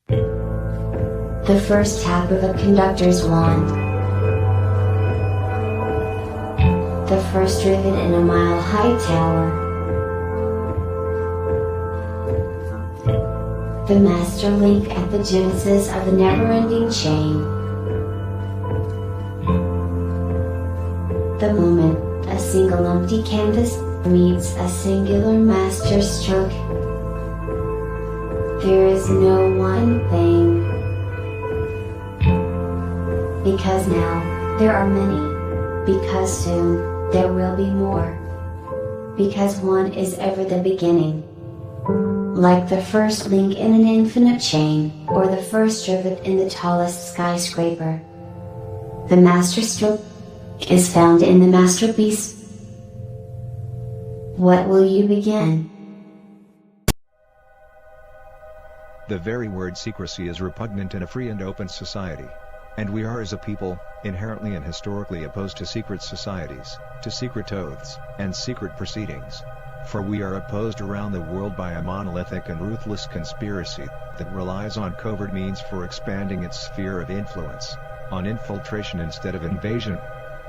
The first tap of a conductor's wand. The first rivet in a mile-high tower. The master link at the genesis of the never-ending chain. The moment a single empty canvas meets a singular master stroke. There is no one thing. Because now, there are many. Because soon, there will be more. Because one is ever the beginning. Like the first link in an infinite chain, or the first rivet in the tallest skyscraper. The master stroke is found in the masterpiece. What will you begin? The very word secrecy is repugnant in a free and open society. And we are as a people, inherently and historically opposed to secret societies, to secret oaths, and secret proceedings. For we are opposed around the world by a monolithic and ruthless conspiracy that relies on covert means for expanding its sphere of influence, on infiltration instead of invasion,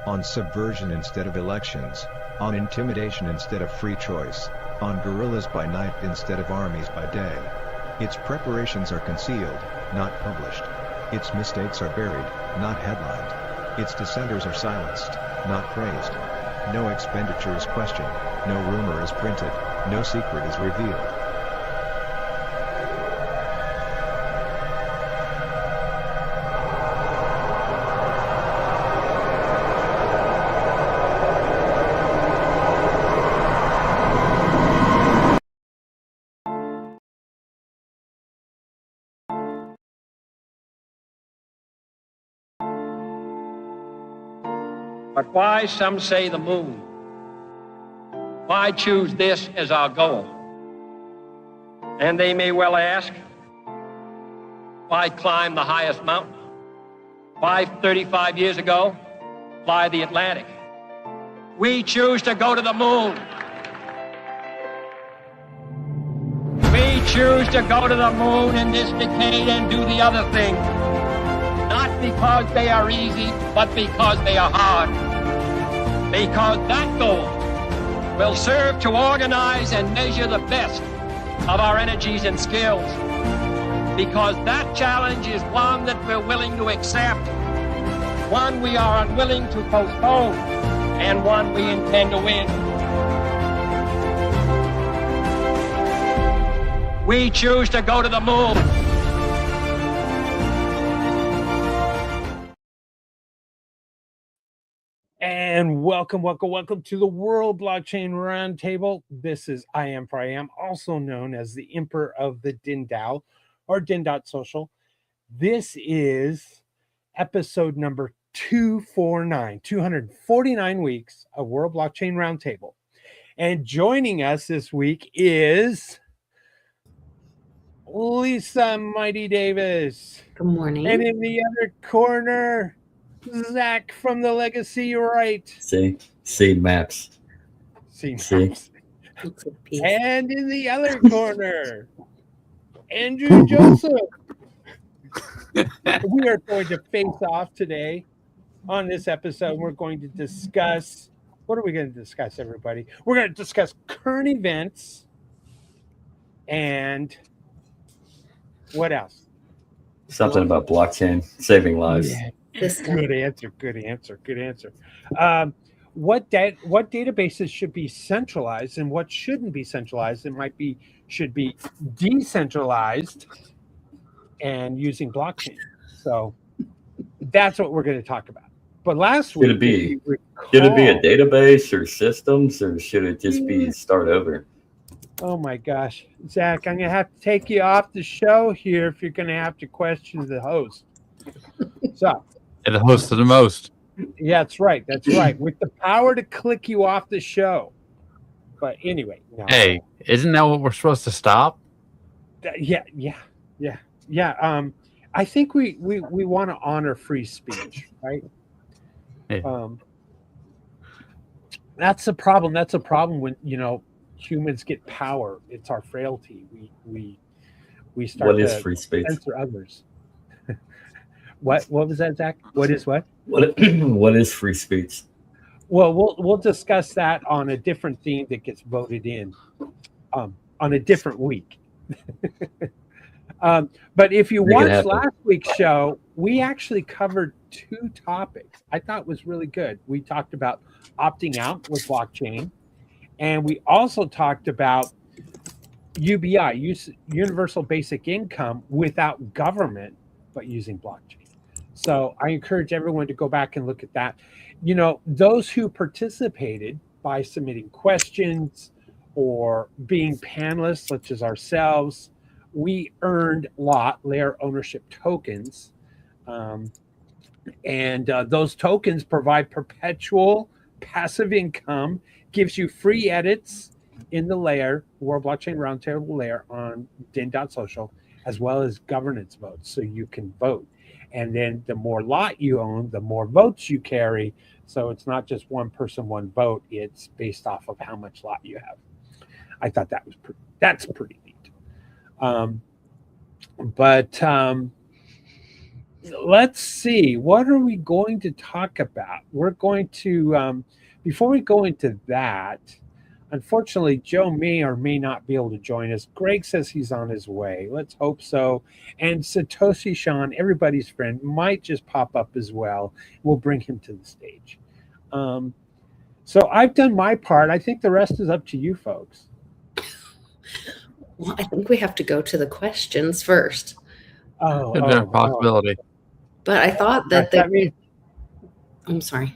on subversion instead of elections, on intimidation instead of free choice, on guerrillas by night instead of armies by day. Its preparations are concealed, not published. Its mistakes are buried, not headlined. Its dissenters are silenced, not praised. No expenditure is questioned, no rumor is printed, no secret is revealed. But why, some say, the moon? Why choose this as our goal? And they may well ask, why climb the highest mountain? Why, 35 years ago, fly the Atlantic? We choose to go to the moon. We choose to go to the moon in this decade and do the other thing. Not because they are easy, but because they are hard. Because that goal will serve to organize and measure the best of our energies and skills. Because that challenge is one that we're willing to accept, one we are unwilling to postpone, and one we intend to win. We choose to go to the moon. And welcome to the World Blockchain Roundtable. This is I Am, also known as the Emperor of the DinDAO or Din.social. This is episode number 249 weeks of World Blockchain Roundtable. And joining us this week is Lisa Mighty Davis. Good morning. And in the other corner, Zach from the Legacy Right. See maps. See maps. And in the other corner, Andrew Joseph. We are going to face off today on this episode. We're going to discuss, what are we going to discuss, everybody? We're going to discuss current events and what else? Something about blockchain saving lives. Yeah. Good answer. What databases should be centralized and what shouldn't be centralized? Should be decentralized and using blockchain. So that's what we're going to talk about. But last week, should it be a database or systems, or should it just be start over? Oh my gosh, Zach, I'm going to have to take you off the show here if you're going to have to question the host. So. And the host of the most. Yeah, that's right. With the power to click you off the show. But anyway. No. Hey, isn't that what we're supposed to stop? Yeah. I think we want to honor free speech, right? Yeah. That's a problem. That's a problem when, humans get power. It's our frailty. we start What is to free speech? censor others. What was that, Zach? What is what? What is free speech? Well, we'll discuss that on a different theme that gets voted in on a different week. But if you Make it watched happen. last week's show, we actually covered 2 topics I thought was really good. We talked about opting out with blockchain, and we also talked about UBI, universal basic income, without government, but using blockchain. So I encourage everyone to go back and look at that. You know, those who participated by submitting questions or being panelists, such as ourselves, we earned layer ownership tokens. And those tokens provide perpetual passive income, gives you free edits in the layer, World Blockchain Roundtable layer on din.social, as well as governance votes, so you can vote. And then the more lot you own, the more votes you carry. So it's not just one person, one vote. It's based off of how much lot you have. I thought that's pretty neat. But let's see, what are we going to talk about? We're going to, before we go into that, unfortunately, Joe may or may not be able to join us. Greg says he's on his way. Let's hope so. And Satoshi Sean, everybody's friend, might just pop up as well. We'll bring him to the stage. So I've done my part. I think the rest is up to you folks. Well, I think we have to go to the questions first. There's a possibility. But I thought that I'm sorry.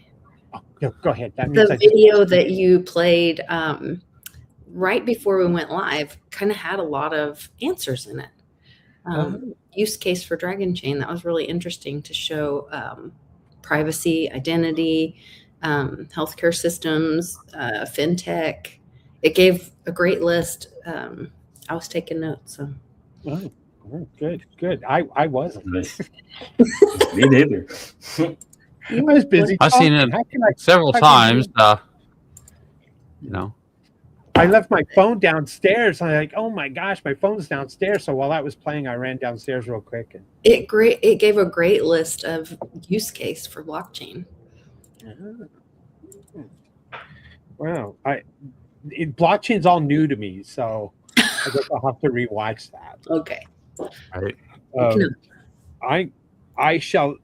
No, go ahead. That means the video that you played right before we went live kind of had a lot of answers in it. Use case for Dragon Chain, that was really interesting to show privacy, identity, healthcare systems, fintech. It gave a great list. I was taking notes. So. Oh, good. I wasn't. Nice. Me neither. I was busy. I've seen it several times. You know, I left my phone downstairs. I'm like, oh my gosh, my phone's downstairs. So while that was playing, I ran downstairs real quick. And it gave a great list of use case for blockchain. Wow, blockchain's all new to me, so I guess I'll have to rewatch that. Okay. right.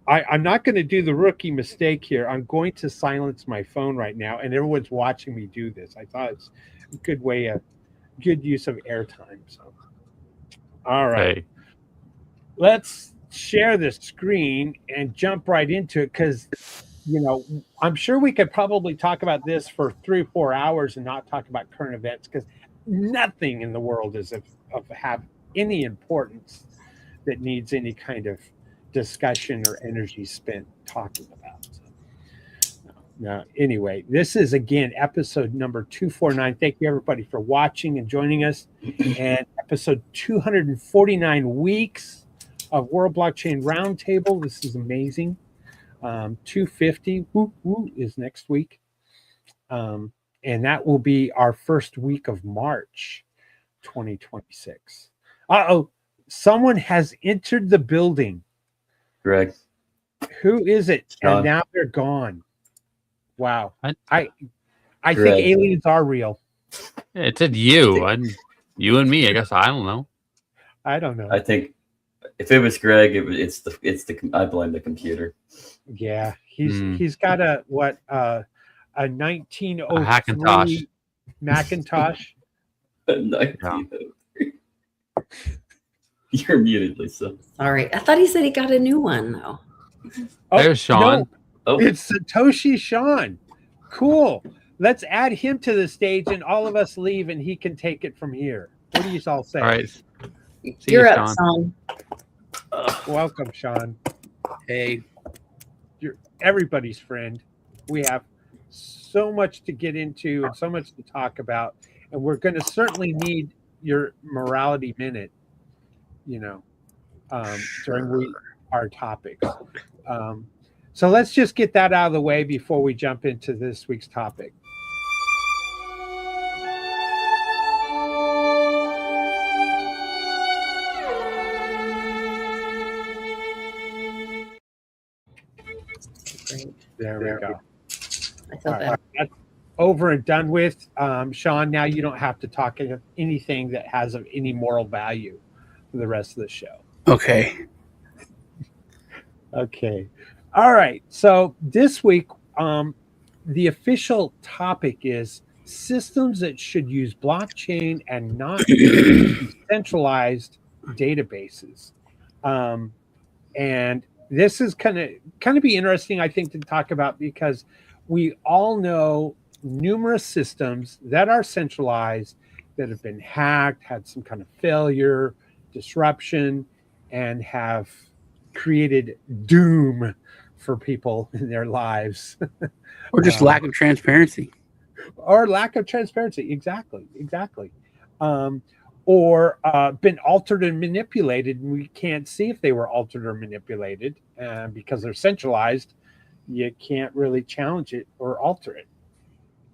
I'm not going to do the rookie mistake here. I'm going to silence my phone right now, and everyone's watching me do this. I thought it's a good use of airtime. So, all right, Hey. Let's share the screen and jump right into it, because I'm sure we could probably talk about this for 3 or 4 hours and not talk about current events, because nothing in the world is of have any importance that needs any kind of discussion or energy spent talking about. Now, anyway, this is again episode number 249. Thank you everybody for watching and joining us. And episode 249 weeks of World Blockchain Roundtable. This is amazing. 250 is next week. And that will be our first week of March 2026. Someone has entered the building. Greg. Who is it? John. And now they're gone. Wow. I Greg. think aliens are real. It said you. You and me. I guess I don't know. I don't know. I think if it was Greg, it's the I blame the computer. Yeah, he's got a 1903 Hackintosh. Macintosh. 1903. You're muted, Lisa. All right. I thought he said he got a new one though. There's Sean. Oh, It's Satoshi Sean. Cool. Let's add him to the stage and all of us leave and he can take it from here. What do you all say? All right. See You're you, up, Sean. Sean. Welcome, Sean. Hey, You're everybody's friend. We have so much to get into and so much to talk about. And we're going to certainly need your morality minute, during our topics. So let's just get that out of the way before we jump into this week's topic. There we go. I feel All better. right, that's over and done with. Sean, now you don't have to talk anything that has any moral value for the rest of the show. Okay. Okay. All right. So this week, the official topic is systems that should use blockchain and not centralized databases. And this is kind of be interesting, I think, to talk about, because we all know numerous systems that are centralized that have been hacked, had some kind of failure, disruption, and have created doom for people in their lives. Or just lack of transparency. Or lack of transparency. Exactly. Or been altered and manipulated, and we can't see if they were altered or manipulated because they're centralized. You can't really challenge it or alter it.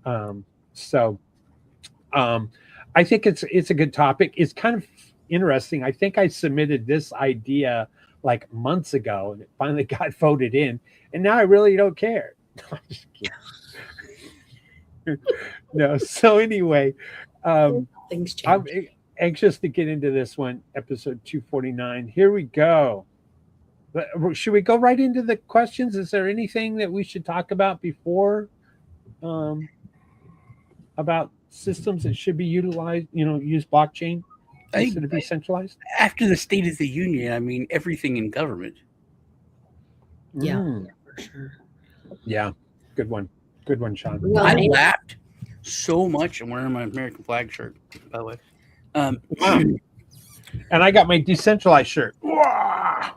I think it's a good topic. It's kind of interesting. I think I submitted this idea like months ago, and it finally got voted in, and now I really don't care. No, I'm just kidding. No. So anyway, Things change. I'm anxious to get into this one, episode 249. Here we go. Should we go right into the questions? Is there anything that we should talk about before about systems that should be utilized, use blockchain instead of be centralized? After the State of the Union, I mean, everything in government. Yeah, for sure. Yeah, good one, Sean. Well, I laughed so much. I'm wearing my American flag shirt, by the way. And I got my decentralized shirt. I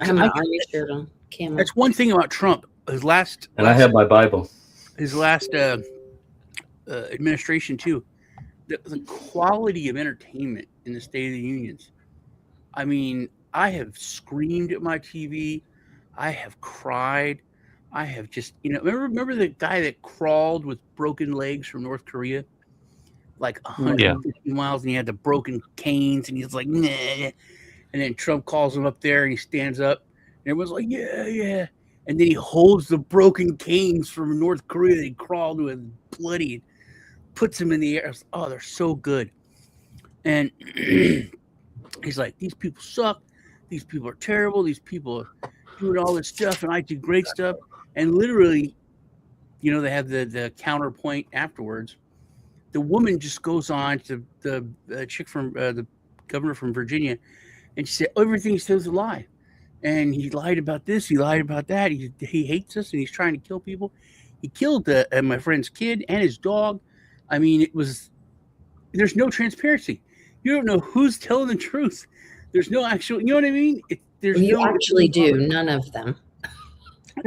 have my army shirt on. Camera. That's one thing about Trump. And I have my Bible. His last administration too. The quality of entertainment in the State of the Unions. I mean, I have screamed at my TV. I have cried. I have just, remember the guy that crawled with broken legs from North Korea? Like 150 miles, and he had the broken canes, and he's like, nah. And then Trump calls him up there, and he stands up, and everyone's like, yeah. And then he holds the broken canes from North Korea that he crawled with, bloody, and puts them in the air. Oh, they're so good. And he's like, these people suck. These people are terrible. These people are doing all this stuff, and I do great stuff. And literally, they have the counterpoint afterwards. The woman just goes on to the chick from the governor from Virginia, and she said, everything he says is a lie. And he lied about this. He lied about that. He hates us, and he's trying to kill people. He killed my friend's kid and his dog. I mean, there's no transparency. You don't know who's telling the truth. There's no actual, you know what I mean? You actually do. None of them.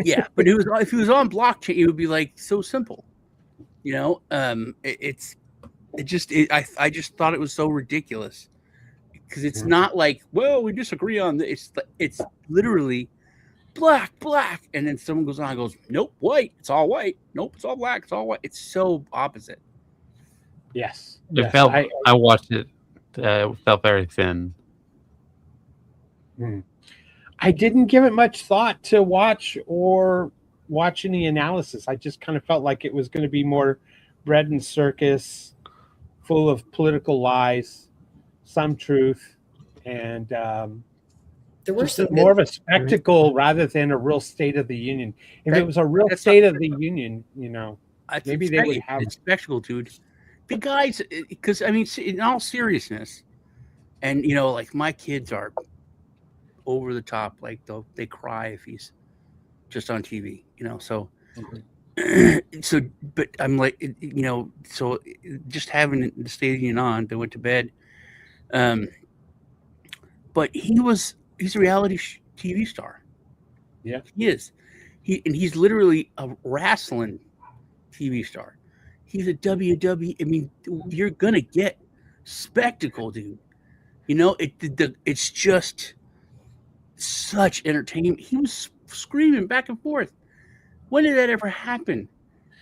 Yeah, but if it was on blockchain, it would be like so simple. I just thought it was so ridiculous, because it's not like, well, we disagree on this. It's literally black, and then someone goes on and goes, nope, white, it's all white. Nope, it's all black, it's all white. It's so opposite. Yes. I watched it. It felt very thin. I didn't give it much thought to watch any analysis. I just kind of felt like it was going to be more bread and circus, full of political lies, some truth, and there were some more of a spectacle rather than a real State of the Union. If it was a real State of the Union, maybe they would have a spectacle, dude. The guys, because I mean, in all seriousness, and like my kids are over the top, like they cry if he's just on TV, so. So, but I'm like, so just having the State of the Union on, they went to bed. But he's a reality TV star. Yeah, he is. He's literally a wrestling TV star. He's a WWE. I mean, you're gonna get spectacle, dude. It's just such entertainment. He was screaming back and forth. When did that ever happen?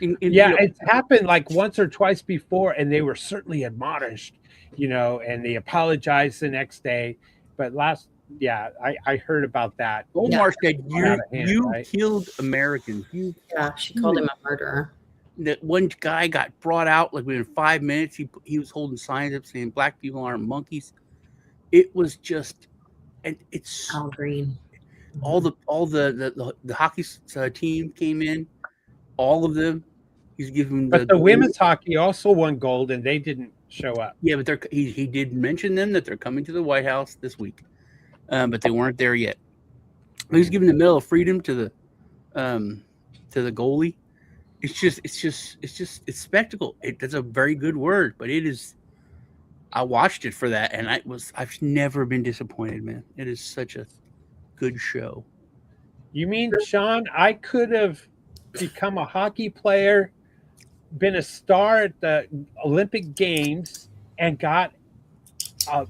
It's happened like once or twice before, and they were certainly admonished, and they apologized the next day. But last yeah, I heard about that. Omar said, Out of hand, you right? killed Americans. Yeah, she called him a murderer. That one guy got brought out like within 5 minutes. He was holding signs up saying black people aren't monkeys. It was just, and it's Al Green. all the hockey team came in, all of them. He's giving But the women's hockey also won gold, and they didn't show up. Yeah, but he did mention them that they're coming to the White House this week, but they weren't there yet. He's giving the Medal of Freedom to the goalie. It's spectacle. That's a very good word, but it is. I watched it for that, and I've never been disappointed, man. It is such a good show. You mean, Sean, I could have become a hockey player, been a star at the Olympic Games, and got a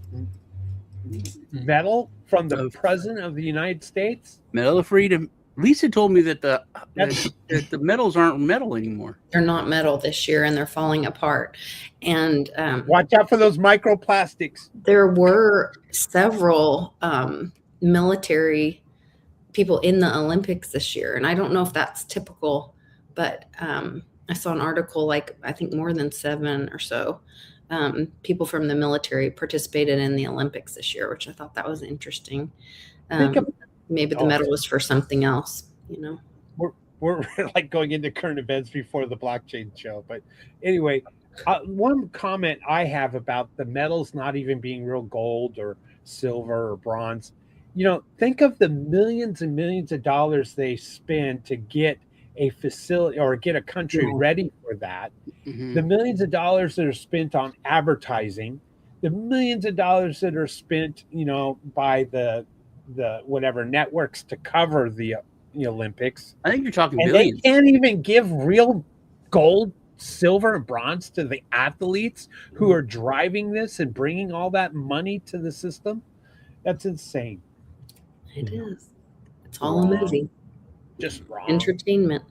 medal from the President of the United States? Medal of Freedom. Lisa told me that the medals aren't metal anymore. They're not metal this year, and they're falling apart. And watch out for those microplastics. There were several military people in the Olympics this year, and I don't know if that's typical, but I saw an article, like I think more than 7 or so people from the military participated in the Olympics this year, which I thought that was interesting. Maybe the medal was for something else, you know. We're like going into current events before the blockchain show, but anyway, one comment I have about the medals not even being real gold or silver or bronze. You know, think of the millions and millions of dollars they spend to get a facility or get a country ready for that. The millions of dollars that are spent on advertising, the millions of dollars that are spent, you know, by the whatever networks to cover the Olympics. I think you're talking and billions. They can't even give real gold, silver, and bronze to the athletes who are driving this and bringing all that money to the system. That's insane. It is. It's all a movie. Just wrong. Entertainment.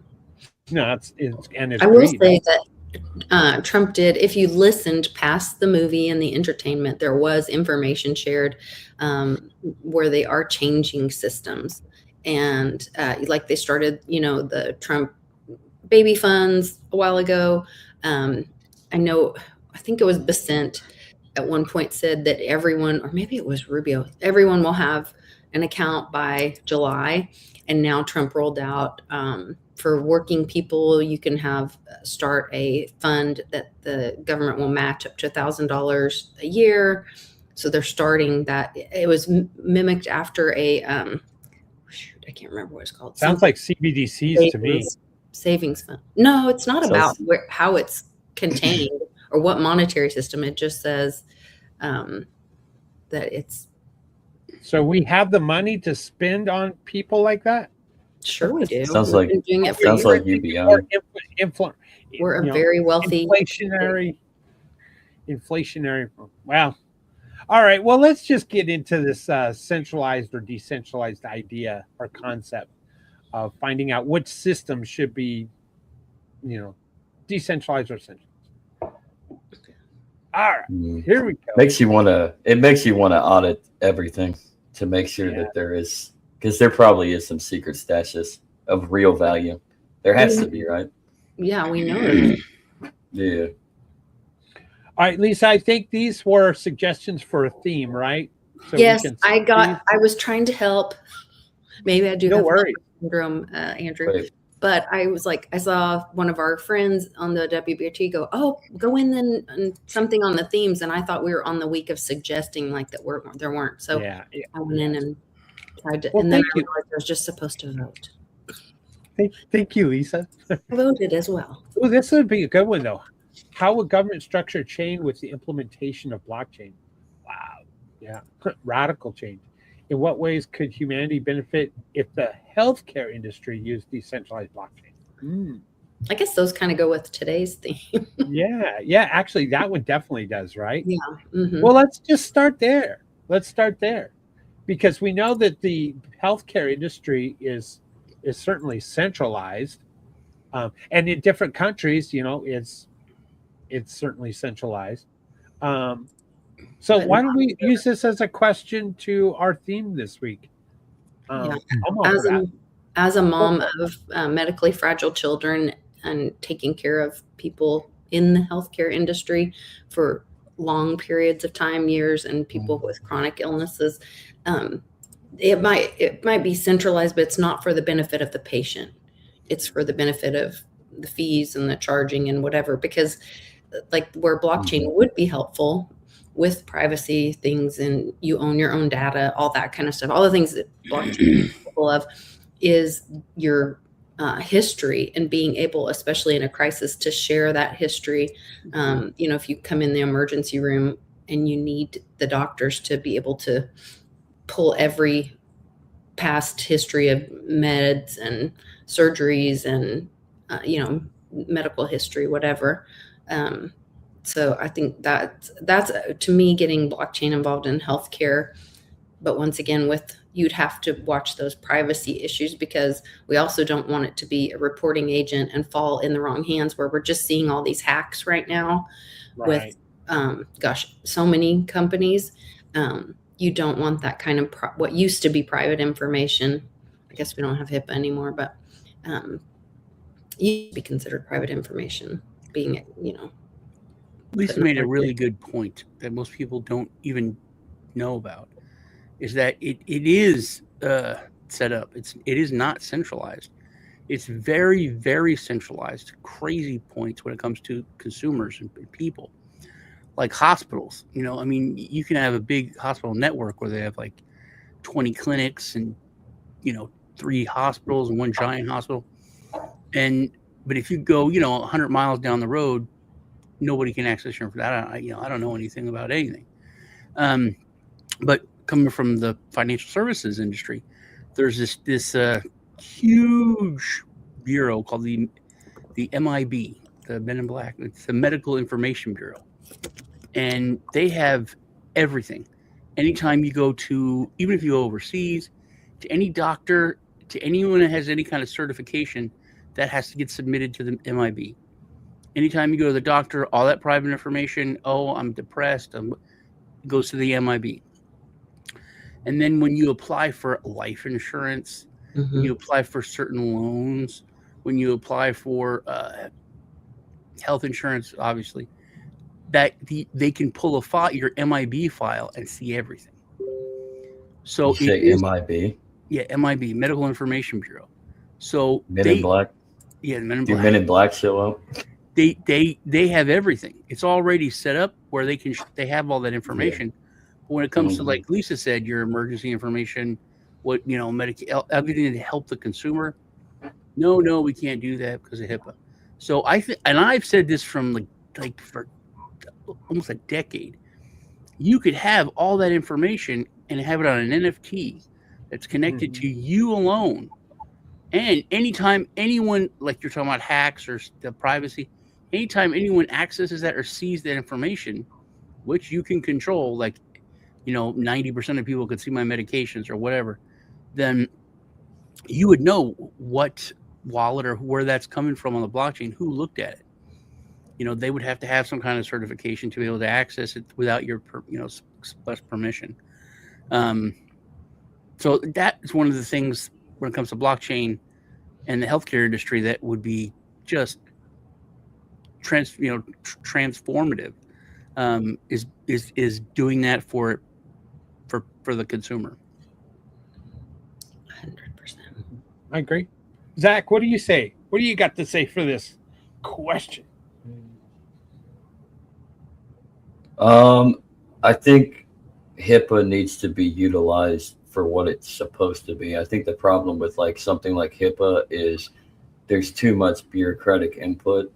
No, it's I will say that Trump did, if you listened past the movie and the entertainment, there was information shared where they are changing systems. And like they started, you know, the Trump baby funds a while ago. I think it was Besant at one point said that everyone, or maybe it was Rubio, everyone will have an account by July. And now Trump rolled out for working people, you can start a fund that the government will match up to $1,000 a year. So they're starting that. It was mimicked after a, I can't remember what it's called. Sounds like CBDCs to me. Savings fund. No, it's not about how it's contained or what monetary system. It just says that it's. So we have the money to spend on people like that? Sure, we do. Sounds like UBI. We're a very wealthy inflationary. Wow. All right. Well, let's just get into this centralized or decentralized idea or concept of finding out which system should be, decentralized or centralized. All right. Here we go. It makes you want to audit everything to make sure that there is, because there probably is some secret stashes of real value. There has to be, right? Yeah, we know. Yeah. All right, Lisa, I think these were suggestions for a theme, right? So yes, I was trying to help. Maybe I do have syndrome, Andrew. Right. But I was like, I saw one of our friends on the WBRT go in then and something on the themes. And I thought we were on the week of suggesting like that there weren't. So I went in and tried to, and then I realized I was just supposed to vote. Thank you, Lisa. I voted as well. Oh, this would be a good one, though. How would government structure change with the implementation of blockchain? Wow. Yeah. Radical change. In what ways could humanity benefit if the healthcare industry used decentralized blockchain? I guess those kind of go with today's theme. Yeah. Actually, that one definitely does, right? Yeah. Mm-hmm. Well, let's just start there. Because we know that the healthcare industry is certainly centralized, and in different countries, it's certainly centralized. So But why don't we use this as a question to our theme this week? Yeah. I'm all for that. As a mom of medically fragile children and taking care of people in the healthcare industry for long periods of time, years, and people with chronic illnesses, it might be centralized, but it's not for the benefit of the patient. It's for the benefit of the fees and the charging and whatever, because like where blockchain would be helpful with privacy things, and you own your own data, all that kind of stuff, all the things that blockchain is capable of, is your history, and being able, especially in a crisis, to share that history. If you come in the emergency room and you need the doctors to be able to pull every past history of meds and surgeries and medical history, whatever. So I think that's to me getting blockchain involved in healthcare. But once again, you'd have to watch those privacy issues, because we also don't want it to be a reporting agent and fall in the wrong hands, where we're just seeing all these hacks right now with, so many companies. You don't want that kind of what used to be private information. I guess we don't have HIPAA anymore, but used to be considered private information being, Lisa made a really good point that most people don't even know about, is that it is set up. It is not centralized. It's very, very centralized. Crazy points when it comes to consumers and people, like hospitals. You can have a big hospital network where they have like 20 clinics and 3 hospitals and 1 giant hospital. But if you go 100 miles down the road, nobody can access your information. I don't know anything about anything. But coming from the financial services industry, there's this huge bureau called the MIB, the Men in Black. It's the Medical Information Bureau, and they have everything. Anytime you go to, even if you go overseas, to any doctor, to anyone that has any kind of certification, that has to get submitted to the MIB. Anytime you go to the doctor, all that private information, I'm depressed, goes to the MIB. And then when you apply for life insurance, when you apply for certain loans, when you apply for health insurance, obviously, that they can pull your MIB file and see everything. So you say MIB? Yeah, MIB, Medical Information Bureau. So Men in Black? Yeah, Men in Black. Do Men in Black show up? They have everything. It's already set up where they have all that information. Yeah. But when it comes to, like Lisa said, your emergency information, everything to help the consumer, no, we can't do that because of HIPAA. So and I've said this from like for almost a decade. You could have all that information and have it on an NFT that's connected to you alone. And anytime anyone, like you're talking about hacks or the privacy, anytime anyone accesses that or sees that information, which you can control, like, 90% of people could see my medications or whatever, then you would know what wallet or where that's coming from on the blockchain, who looked at it. They would have to have some kind of certification to be able to access it without your, express permission. So that is one of the things when it comes to blockchain and the healthcare industry that would be just transformative, is doing that for the consumer. 100%. I agree. Zach, what do you say? What do you got to say for this question? I think HIPAA needs to be utilized for what it's supposed to be. I think the problem with something like HIPAA is there's too much bureaucratic input.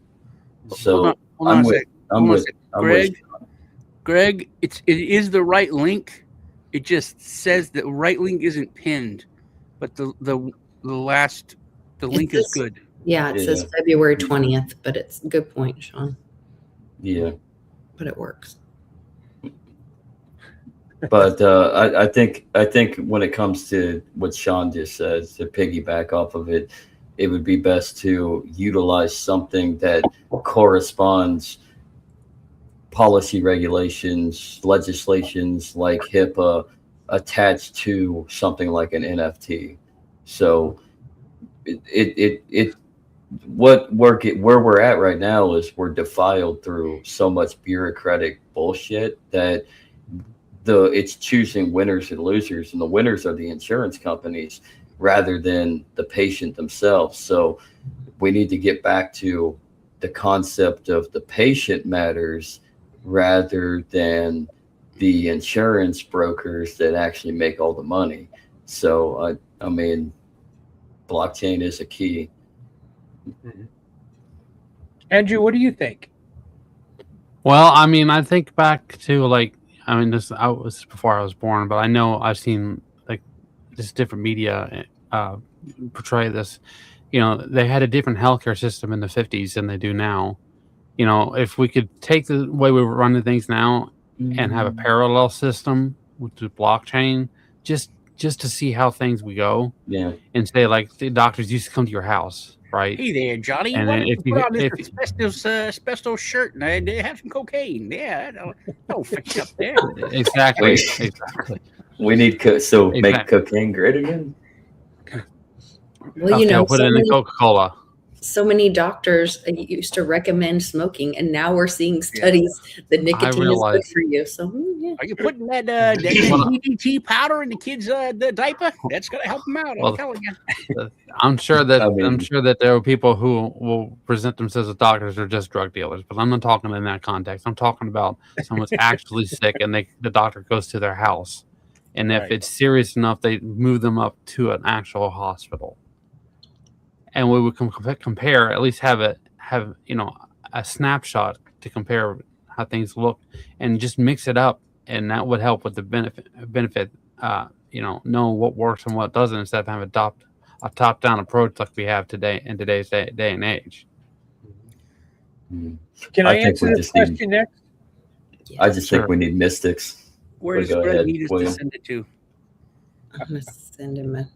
So I'm with Greg. It is the right link. It just says the right link isn't pinned, but the link is good. Yeah, it says February 20th, but it's a good point, Sean. Yeah, but it works. But I think when it comes to what Sean just says, to piggyback off of it, it would be best to utilize something that corresponds policy regulations, legislations like HIPAA attached to something like an NFT. So where we're at right now is we're defiled through so much bureaucratic bullshit that it's choosing winners and losers, and the winners are the insurance companies rather than the patient themselves. So we need to get back to the concept of the patient matters rather than the insurance brokers that actually make all the money. So I mean, blockchain is a key. Andrew, what do you think? Well, I mean, I think back to this was before I was born, but I know I've seen like just different media portray this. You know, they had a different healthcare system in the 50s than they do now. You know, if we could take the way we were running things now and have a parallel system with the blockchain, just to see how things would go. Yeah. And say, like, the doctors used to come to your house, right? Hey there, Johnny. And Why then don't you put on this asbestos shirt and have some cocaine? Yeah, that'll fix you up there. Exactly. We need make cocaine great again. Well, you know, put it in the Coca-Cola. So many doctors used to recommend smoking, and now we're seeing studies that nicotine is good for you. So, yeah. Are you putting that DDT powder in the kid's the diaper? That's going to help them out. I'm telling you. I'm sure that there are people who will present themselves as doctors or just drug dealers, but I'm not talking in that context. I'm talking about someone's actually sick, and the doctor goes to their house, and if it's serious enough, they move them up to an actual hospital. And we would compare, at least have a snapshot to compare how things look, and just mix it up, and that would help with the benefit. Know what works and what doesn't, instead of having a top-down approach like we have today in today's day and age. Can I answer this question next? I just think we need mystics. Where does Greg need us to send it to? I'm gonna send him a.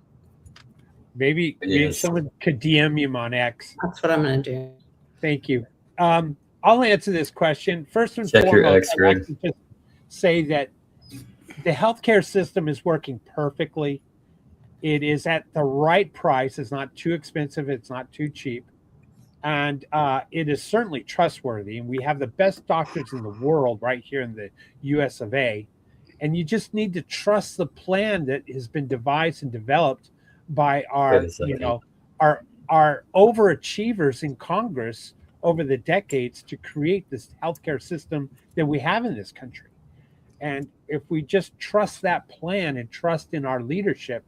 Maybe someone could DM him on X. That's what I'm going to do. Thank you. I'll answer this question. First and foremost, I'd like to just say that the healthcare system is working perfectly. It is at the right price. It's not too expensive. It's not too cheap. And it is certainly trustworthy. And we have the best doctors in the world right here in the US of A. And you just need to trust the plan that has been devised and developed by our overachievers in Congress over the decades to create this healthcare system that we have in this country. And if we just trust that plan and trust in our leadership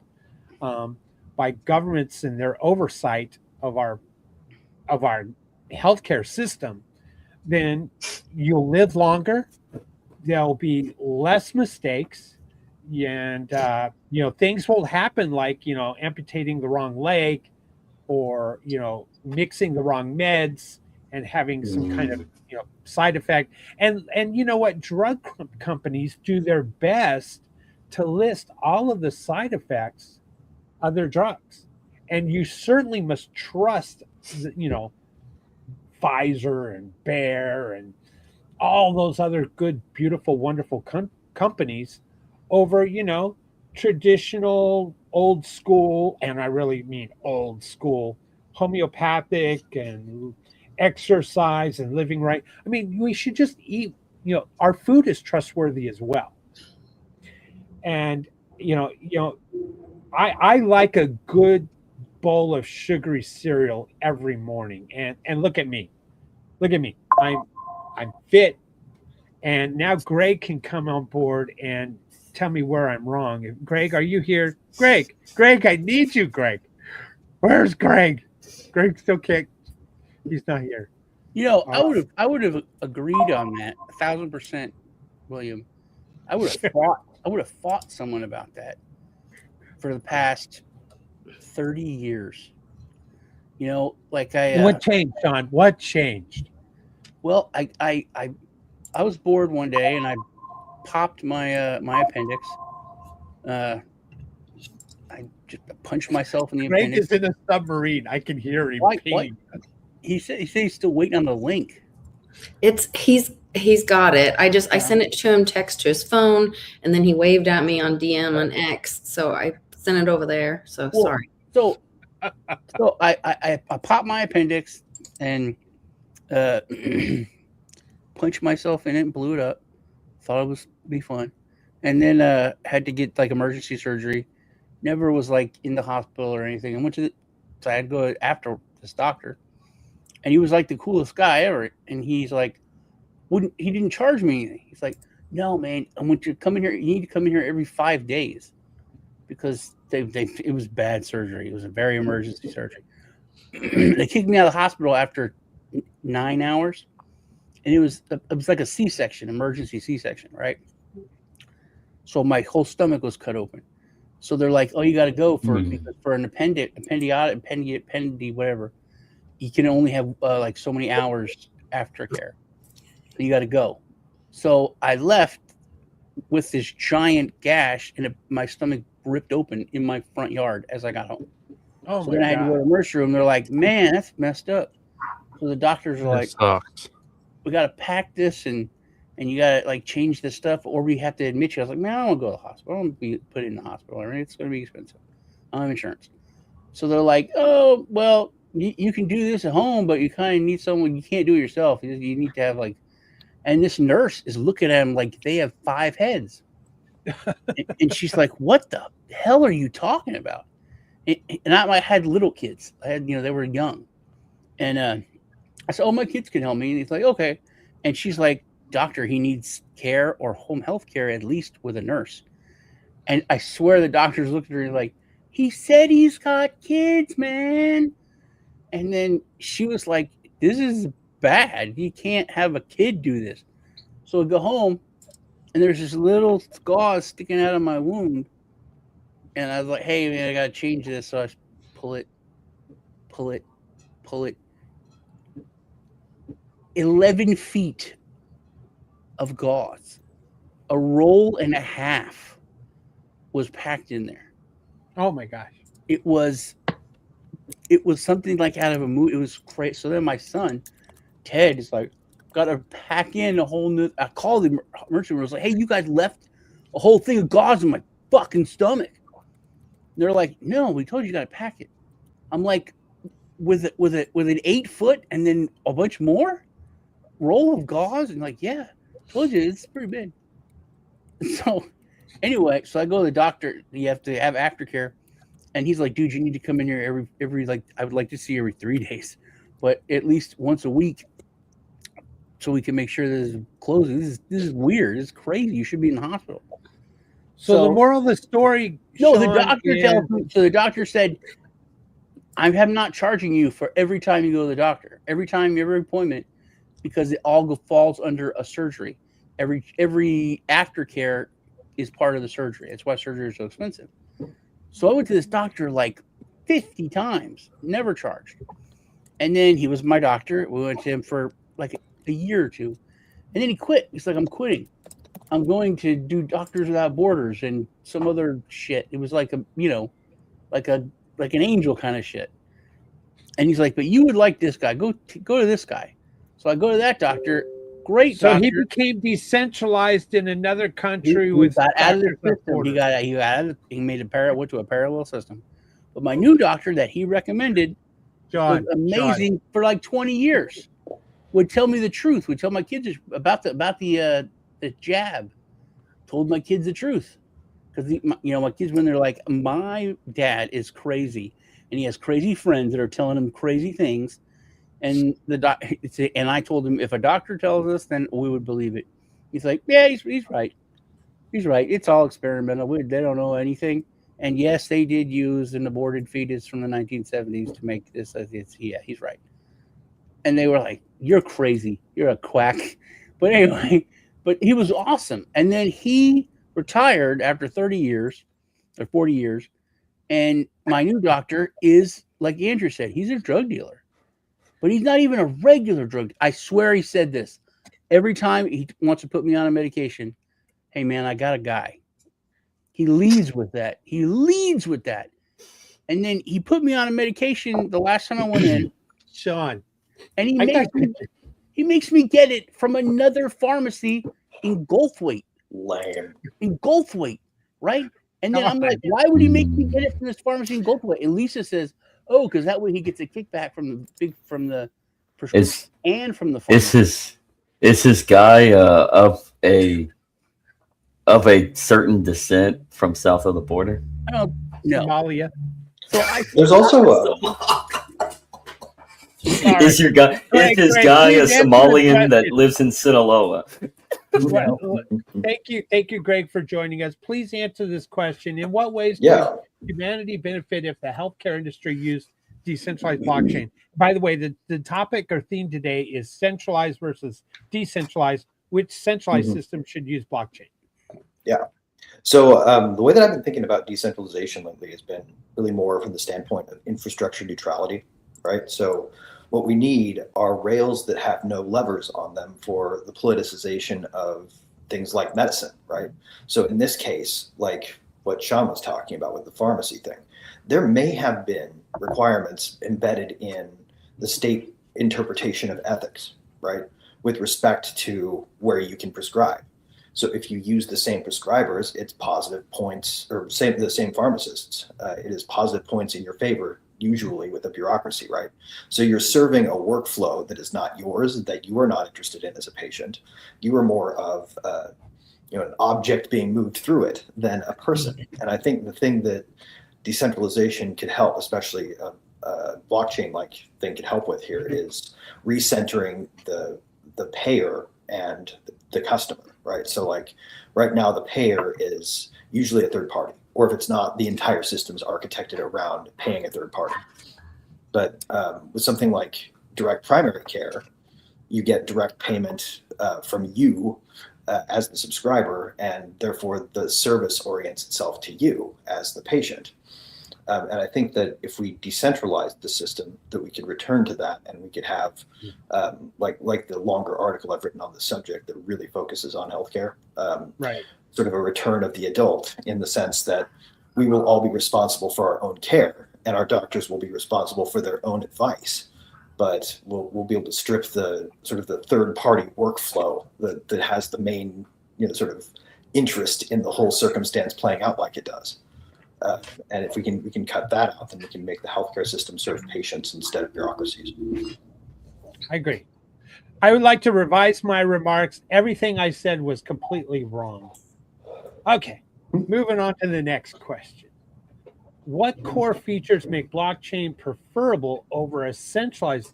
by governments and their oversight of our healthcare system, then you'll live longer. There'll be less mistakes. And things won't happen like amputating the wrong leg, or mixing the wrong meds and having some kind of side effect. And you know what, drug companies do their best to list all of the side effects of their drugs, and you certainly must trust Pfizer and Bayer and all those other good, beautiful, wonderful companies over, traditional, old school, and I really mean old school, homeopathic and exercise and living right. I mean, we should just eat, our food is trustworthy as well. And, I like a good bowl of sugary cereal every morning. And look at me. I'm fit. And now Greg can come on board and tell me where I'm wrong. Greg, are you here? Greg, I need you, Greg. Where's Greg? Greg still can't. He's not here. I would have agreed on that 1,000%, William. I would have fought someone about that for the past 30 years. What changed, Sean? What changed? Well, I was bored one day and I popped my my appendix. I just punched myself in the appendix. Greg is in a submarine. I can hear him. He said he's still waiting on the link. He's He's got it. I sent it to him, text to his phone, and then he waved at me on DM on X. So I sent it over there. So sorry. So I popped my appendix and punched myself in it and blew it up. Thought it was be fun, and then had to get like emergency surgery. Never was like in the hospital or anything. I went to so I had to go after this doctor, and he was like the coolest guy ever. And he's like, he didn't charge me anything. He's like, no man, I want you to come in here. You need to come in here every 5 days because it was bad surgery. It was a very emergency surgery. They kicked me out of the hospital after 9 hours. And it was like a C-section, emergency C-section, right? So my whole stomach was cut open. So they're like, "Oh, you got to go for an appendix, whatever. You can only have like so many hours aftercare. So you got to go." So I left with this giant gash, and my stomach ripped open in my front yard as I got home. Oh so my then I had to go to the emergency room. They're like, "Man, that's messed up." So the doctors are like, sucks. "We got to pack this and you got to like change this stuff, or we have to admit you." I was like, "Man, I don't want to go to the hospital. I don't want to be put in the hospital. I mean, it's going to be expensive. I don't have insurance." So they're like, "Oh, well, you can do this at home, but you kind of need someone. You can't do it yourself. You need to have like." And this nurse is looking at him like they have 5 heads, and she's like, "What the hell are you talking about?" And I had little kids. I had, they were young, and I said, "Oh, my kids can help me." And he's like, "Okay." And she's like, "Doctor, he needs care or home health care, at least with a nurse." And I swear the doctors looked at her and like, "He said he's got kids, man." And then she was like, "This is bad. You can't have a kid do this." So I go home, and there's this little gauze sticking out of my wound. And I was like, "Hey, man, I got to change this." So I pull it. 11 feet of gauze, a roll and a half was packed in there. Oh my gosh. It was something like out of a movie. It was crazy. So then my son, Ted, is like, got to pack in a whole new. I called the emergency room. I was like, "Hey, you guys left a whole thing of gauze in my fucking stomach." And they're like, "No, we told you got to pack it." I'm like, with an 8 foot and then a bunch more roll of gauze, and like, "Yeah, told you it's pretty big." So anyway, so I go to the doctor. You have to have aftercare, and he's like, "Dude, you need to come in here every like I would like to see every 3 days, but at least once a week, so we can make sure this is closing. This is weird. It's crazy. You should be in the hospital." So the moral of the story. No, Sean, the doctor tells me. So the doctor said, "I am not charging you for every time you go to the doctor, every appointment, because it all falls under a surgery. Every aftercare is part of the surgery. That's why surgery is so expensive." So I went to this doctor like 50 times, never charged. And then he was my doctor. We went to him for like a year or two, and then he quit. He's like, "I'm quitting. I'm going to do Doctors Without Borders and some other shit." It was like like an angel kind of shit. And he's like, "But you would like this guy. Go to this guy." So I go to that doctor. Great so doctor. he became decentralized in another country He with got out of the Doctors Without system. Borders. He went to a parallel system. But my new doctor that he recommended was amazing for like 20 years. Would tell me the truth. Would tell my kids about the jab. Told my kids the truth, because my kids, when they're like, "My dad is crazy and he has crazy friends that are telling him crazy things," and and I told him, if a doctor tells us, then we would believe it. He's like, "Yeah, he's right. He's right. It's all experimental. They don't know anything." And yes, they did use an aborted fetus from the 1970s to make this. Yeah, he's right. And they were like, "You're crazy. You're a quack." But anyway, but he was awesome. And then he retired after 30 years or 40 years. And my new doctor is, like Andrew said, he's a drug dealer. But he's not even a regular drug. I swear he said this. Every time he wants to put me on a medication, "Hey, man, I got a guy." He leads with that. And then he put me on a medication the last time I went in. Sean, And he He makes me get it from another pharmacy in Goldthwaite. Lame. In Goldthwaite, right? And then I'm like, why would he make me get it from this pharmacy in Goldthwaite? And Lisa says, oh, because that way he gets a kickback from the prescription and from the pharmacy. Is his guy of a certain descent from south of the border? Oh, no. Somalia. So There's also is his guy a Somalian that lives in Sinaloa? Well, thank you, Greg, for joining us. Please answer this question: in what ways could humanity benefit if the healthcare industry used decentralized blockchain? By the way, the topic or theme today is centralized versus decentralized. Which centralized system should use blockchain? Yeah. So the way that I've been thinking about decentralization lately has been really more from the standpoint of infrastructure neutrality, right? So what we need are rails that have no levers on them for the politicization of things like medicine, right? So in this case, like what Sean was talking about with the pharmacy thing, there may have been requirements embedded in the state interpretation of ethics, right? With respect to where you can prescribe. So if you use the same prescribers, it's positive points, or the same pharmacists. It is positive points in your favor, usually with a bureaucracy, right? So you're serving a workflow that is not yours, that you are not interested in as a patient. You are more of an object being moved through it than a person. And I think the thing that decentralization could help, especially blockchain-like thing could help with here, is recentering the payer and the customer, right? So like right now, the payer is usually a third party, or if it's not, the entire system's architected around paying a third party. But with something like direct primary care, you get direct payment from you as the subscriber, and therefore the service orients itself to you as the patient. And I think that if we decentralized the system, that we could return to that, and we could have, like the longer article I've written on the subject that really focuses on healthcare, right? Sort of a return of the adult, in the sense that we will all be responsible for our own care, and our doctors will be responsible for their own advice. But we'll be able to strip the sort of the third party workflow that has the main sort of interest in the whole circumstance playing out like it does. And if we can cut that out, then we can make the healthcare system serve patients instead of bureaucracies. I agree. I would like to revise my remarks. Everything I said was completely wrong. Okay, moving on to the next question. What core features make blockchain preferable over a centralized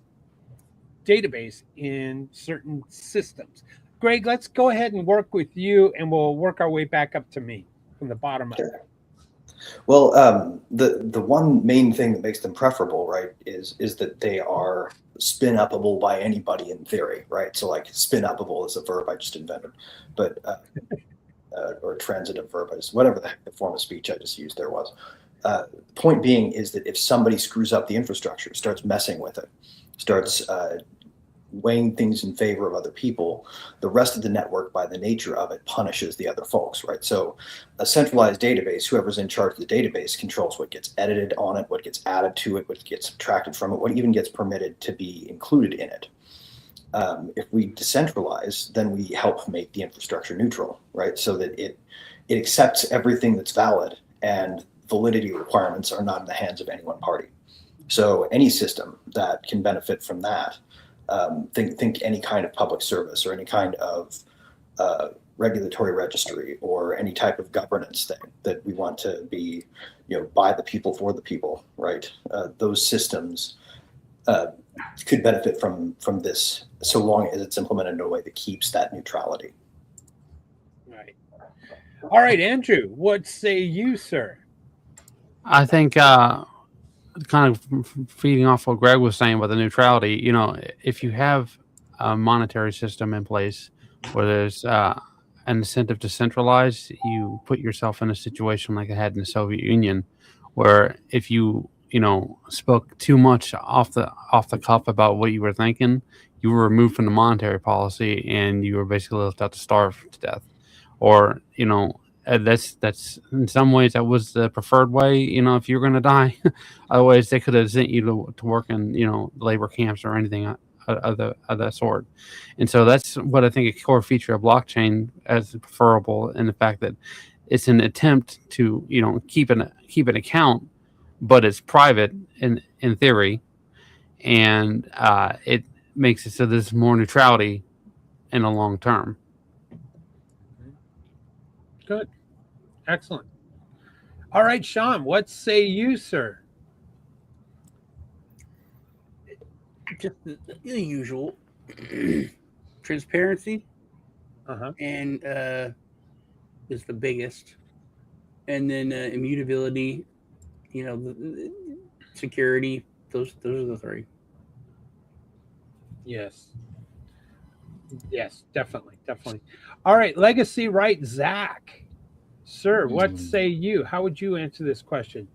database in certain systems? Greg, let's go ahead and work with you, and we'll work our way back up to me from the bottom up. Sure. Well, the one main thing that makes them preferable, right, is that they are spin upable by anybody in theory, right? So like spin upable is a verb I just invented, but or transitive verb, whatever the heck the form of speech I just used there was. Point being is that if somebody screws up the infrastructure, starts messing with it, starts weighing things in favor of other people, the rest of the network, by the nature of it, punishes the other folks, right? So a centralized database, whoever's in charge of the database controls what gets edited on it, what gets added to it, what gets subtracted from it, what even gets permitted to be included in it. If we decentralize, then we help make the infrastructure neutral, right? So that it accepts everything that's valid, and validity requirements are not in the hands of any one party. So any system that can benefit from that, think any kind of public service, or any kind of regulatory registry, or any type of governance thing that we want to be, by the people for the people, right? Those systems could benefit from this, so long as it's implemented in a way that keeps that neutrality. Right. All right, Andrew, what say you, sir? I think kind of feeding off what Greg was saying about the neutrality, if you have a monetary system in place where there's an incentive to centralize, you put yourself in a situation like I had in the Soviet Union, where if you spoke too much off the cuff about what you were thinking, you were removed from the monetary policy, and you were basically left out to starve to death. Or that's in some ways that was the preferred way. If you're going to die, otherwise they could have sent you to work in labor camps or anything of that sort. And so that's what I think a core feature of blockchain as preferable, in the fact that it's an attempt to keep an account, but it's private in theory, and it makes it so there's more neutrality in the long term. Good. Excellent. All right, Sean, what say you, sir? Just the usual transparency, and is the biggest, and then immutability, the security. Those are the three. Yes, definitely. All right, legacy right, Zach. Sir, what say you? How would you answer this question?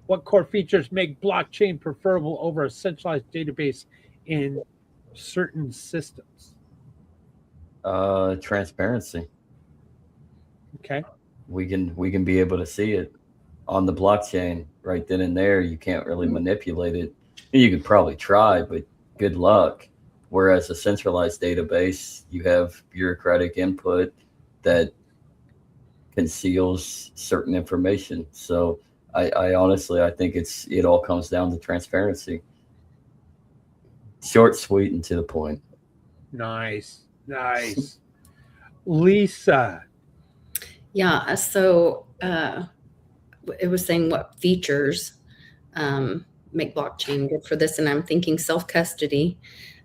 What core features make blockchain preferable over a centralized database in certain systems? Transparency. Okay. We can be able to see it on the blockchain right then and there. You can't really manipulate it. You could probably try, but good luck. Whereas a centralized database, you have bureaucratic input that conceals certain information. So I honestly, I think it all comes down to transparency. Short, sweet, and to the point. Nice. Lisa. Yeah. So it was saying what features make blockchain good for this, and I'm thinking self-custody,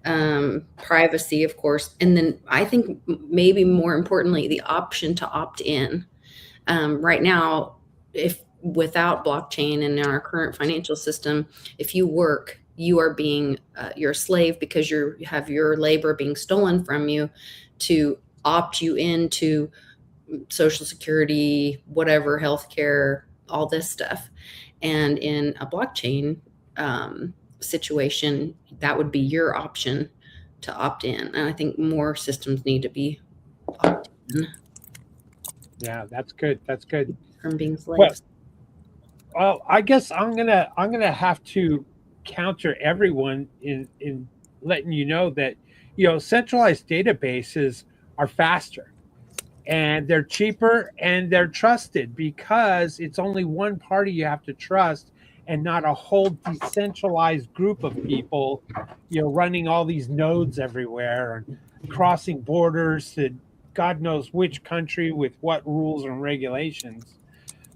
privacy, of course, and then I think maybe more importantly, the option to opt in. Right now, if without blockchain in our current financial system, if you work, you are being you're a slave, because you have your labor being stolen from you to opt you into Social Security, whatever, healthcare, all this stuff. And in a blockchain situation, that would be your option to opt in. And I think more systems need to be opt in. Yeah, that's good. From being slaves. Well, I guess I'm gonna have to counter everyone in letting you know that centralized databases are faster, and they're cheaper, and they're trusted, because it's only one party you have to trust, and not a whole decentralized group of people running all these nodes everywhere and crossing borders to God knows which country with what rules and regulations.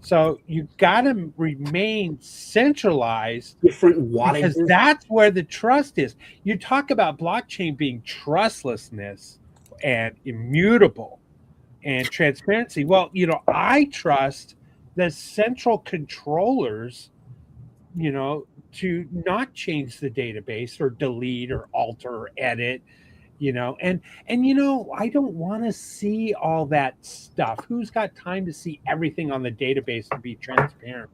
So you got to remain centralized, different because that's where the trust is. You talk about blockchain being trustlessness and immutable and transparency. Well, I trust the central controllers, to not change the database or delete or alter or edit, and I don't want to see all that stuff. Who's got time to see everything on the database to be transparent?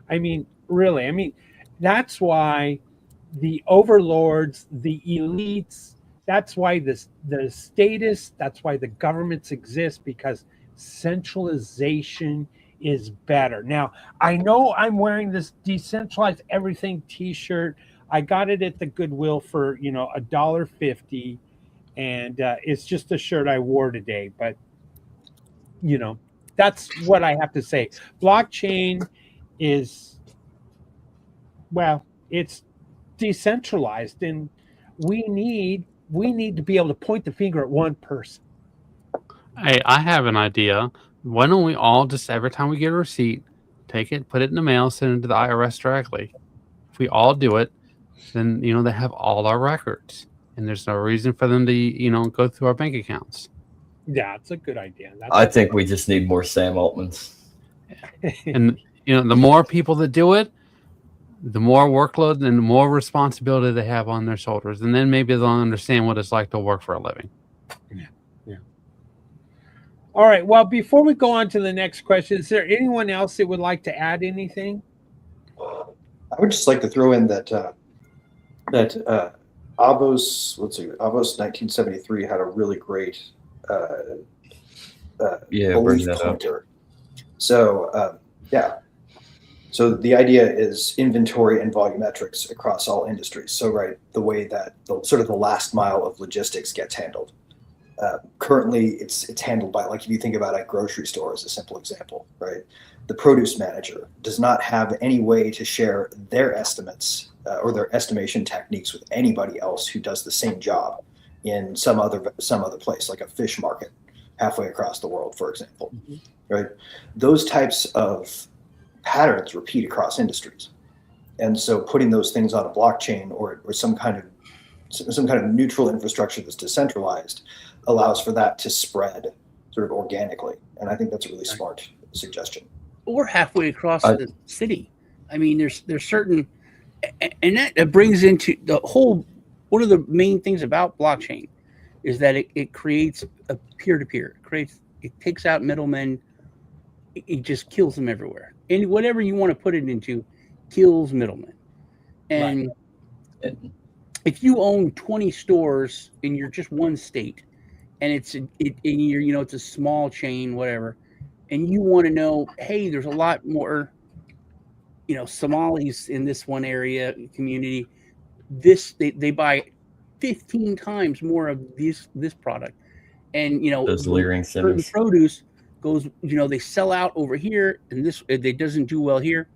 I mean, really, that's why the overlords, the elites, that's why the statists, that's why the governments exist, because centralization is better. Now, I know I'm wearing this decentralized everything t-shirt. I got it at the Goodwill for $1.50. And it's just a shirt I wore today, but that's what I have to say. Blockchain is, well, it's decentralized, and we need to be able to point the finger at one person. Hey, I have an idea. Why don't we all just, every time we get a receipt, take it, put it in the mail, send it to the IRS directly? If we all do it, then they have all our records, and there's no reason for them to go through our bank accounts. Yeah, it's a good idea. I think we just need more Sam Altmans. And the more people that do it, the more workload and the more responsibility they have on their shoulders, and then maybe they'll understand what it's like to work for a living. Yeah. All right. Well, before we go on to the next question, is there anyone else that would like to add anything? I would just like to throw in that Avos 1973 had a really great bring that up. pointer. So So the idea is inventory and volumetrics across all industries. So right, the way that sort of the last mile of logistics gets handled. Currently, it's handled by, like, if you think about a grocery store as a simple example, right? The produce manager does not have any way to share their estimates or their estimation techniques with anybody else who does the same job in some other place, like a fish market halfway across the world, for example, right? Those types of patterns repeat across industries, and so putting those things on a blockchain or some kind of neutral infrastructure that's decentralized allows for that to spread sort of organically. And I think that's a really smart suggestion. We're halfway across the city. I mean, there's certain, and that brings into the whole, one of the main things about blockchain is that it creates a peer-to-peer. It takes out middlemen. It just kills them everywhere. And whatever you want to put it into kills middlemen. And if you own 20 stores in your just one state, and it's a small chain, whatever, and you want to know, hey, there's a lot more, Somalis in this one area community. They buy 15 times more of this product, and those leering certain centers. produce goes, they sell out over here, and it doesn't do well here.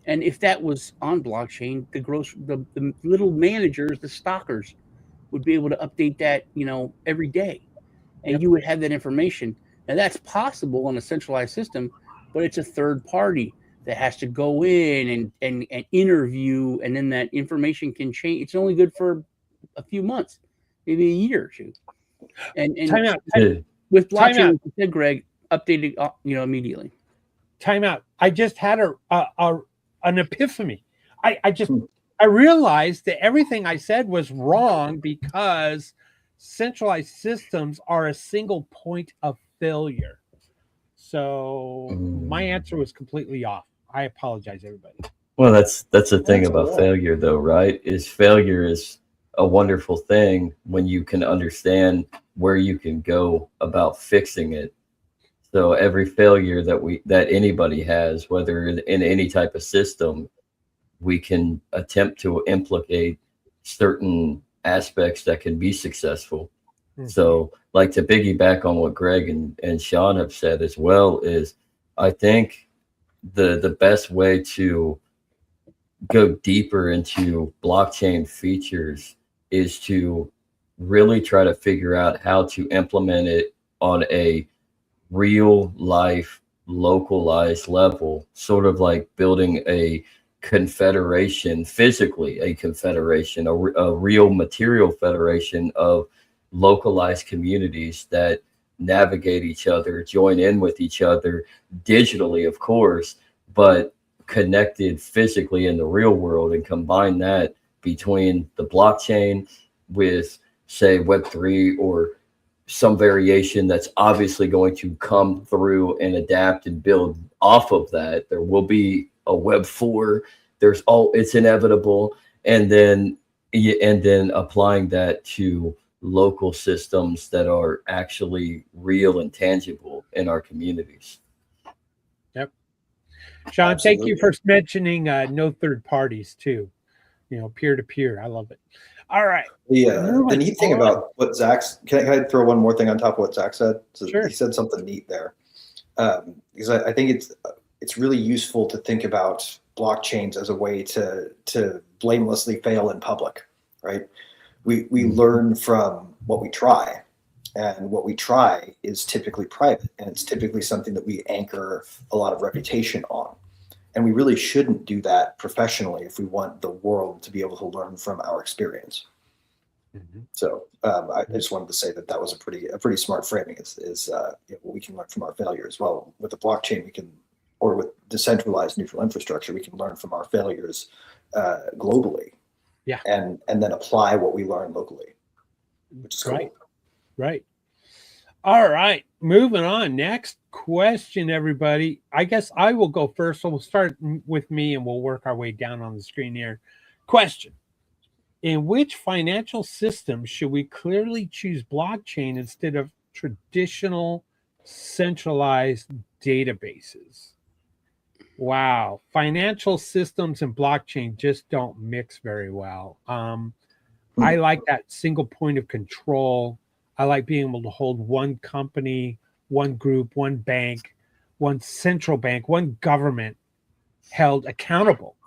And if that was on blockchain, the little managers, the stockers, would be able to update that, every day, and you would have that information. Now that's possible on a centralized system, but it's a third party that has to go in and interview, and then that information can change. It's only good for a few months, maybe a year or two. And Time out. with blockchain, like you said, Greg, updated, immediately. Time out. I just had an epiphany. I realized that everything I said was wrong because centralized systems are a single point of failure. So my answer was completely off. I apologize, everybody. Well, that's the thing about failure, though, right? Failure is a wonderful thing when you can understand where you can go about fixing it. So every failure that anybody has, whether in any type of system, we can attempt to implicate certain aspects that can be successful. So, like, to piggyback on what Greg and Sean have said as well, is I think the best way to go deeper into blockchain features is to really try to figure out how to implement it on a real life, localized level, sort of like building a confederation, physically a confederation, a real material federation of localized communities that navigate each other, join in with each other digitally, of course, but connected physically in the real world, and combine that between the blockchain with, say, Web3 or some variation that's obviously going to come through and adapt and build off of that. There will be a Web4. It's inevitable. And then applying that to local systems that are actually real and tangible in our communities. Yep. Sean, thank you for mentioning no third parties too. Peer to peer. I love it. All right. The neat thing about what Zach's, can I throw one more thing on top of what Zach said? So sure. He said something neat there, because I think it's really useful to think about blockchains as a way to blamelessly fail in public, right? We learn from what we try, and what we try is typically private, and it's typically something that we anchor a lot of reputation on. And we really shouldn't do that professionally if we want the world to be able to learn from our experience. So I just wanted to say that was a pretty smart framing. Is we can learn from our failures. Well, with the blockchain, or with decentralized neutral infrastructure, we can learn from our failures globally. Yeah. And then apply what we learn locally, which is right. Cool. Right. All right. Moving on. Next question, everybody. I guess I will go first. So we'll start with me and we'll work our way down on the screen here. Question. In which financial system should we clearly choose blockchain instead of traditional centralized databases? Wow. Financial systems and blockchain just don't mix very well. I like that single point of control. I like being able to hold one company, one group, one bank, one central bank, one government held accountable.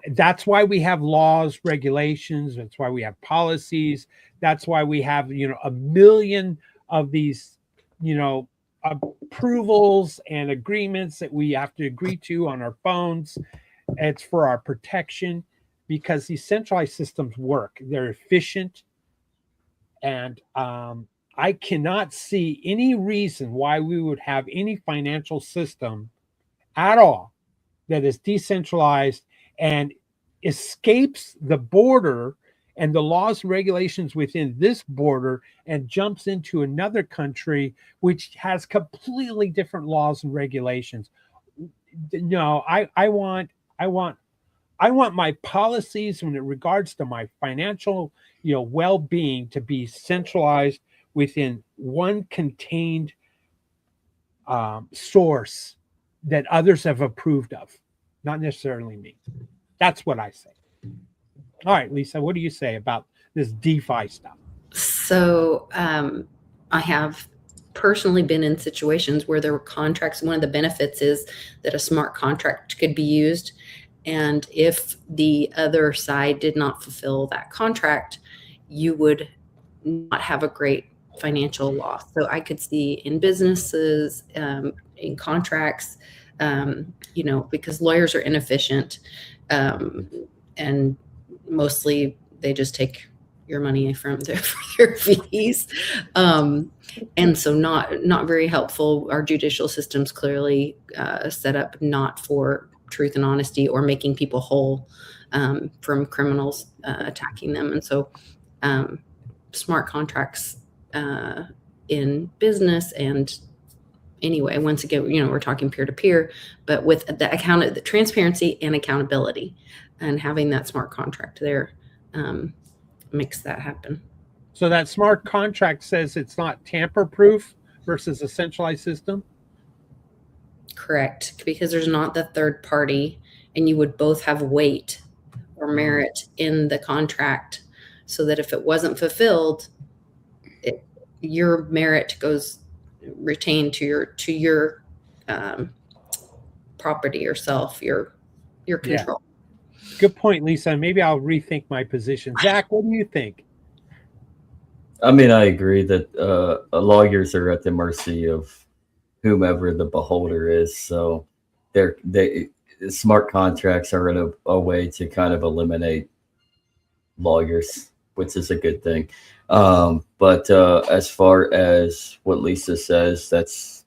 That's why we have laws, regulations. That's why we have policies. That's why we have, a million of these, approvals and agreements that we have to agree to on our phones. It's for our protection because these centralized systems work. They're efficient. And I cannot see any reason why we would have any financial system at all that is decentralized and escapes the border and the laws and regulations within this border and jumps into another country which has completely different laws and regulations. No, I want my policies in regards to my financial, well-being to be centralized within one contained source that others have approved of, not necessarily me. That's what I say. All right, Lisa, what do you say about this DeFi stuff? So I have personally been in situations where there were contracts. One of the benefits is that a smart contract could be used. And if the other side did not fulfill that contract, you would not have a great financial loss. So I could see in businesses, in contracts, because lawyers are inefficient, and mostly they just take your money from their fees, and so not very helpful. Our judicial system's clearly set up not for truth and honesty or making people whole from criminals attacking them. And so smart contracts in business, and anyway, once again, we're talking peer-to-peer, but with the transparency and accountability, and having that smart contract there makes that happen. So that smart contract says it's not tamper-proof versus a centralized system? Correct, because there's not the third party, and you would both have weight or merit in the contract, so that if it wasn't fulfilled, your merit goes retained to your property or self, your control. Yeah. Good point, Lisa. Maybe I'll rethink my position. Zach, what do you think? I mean, I agree that lawyers are at the mercy of whomever the beholder is. So smart contracts are a way to kind of eliminate lawyers, which is a good thing. But as far as what Lisa says,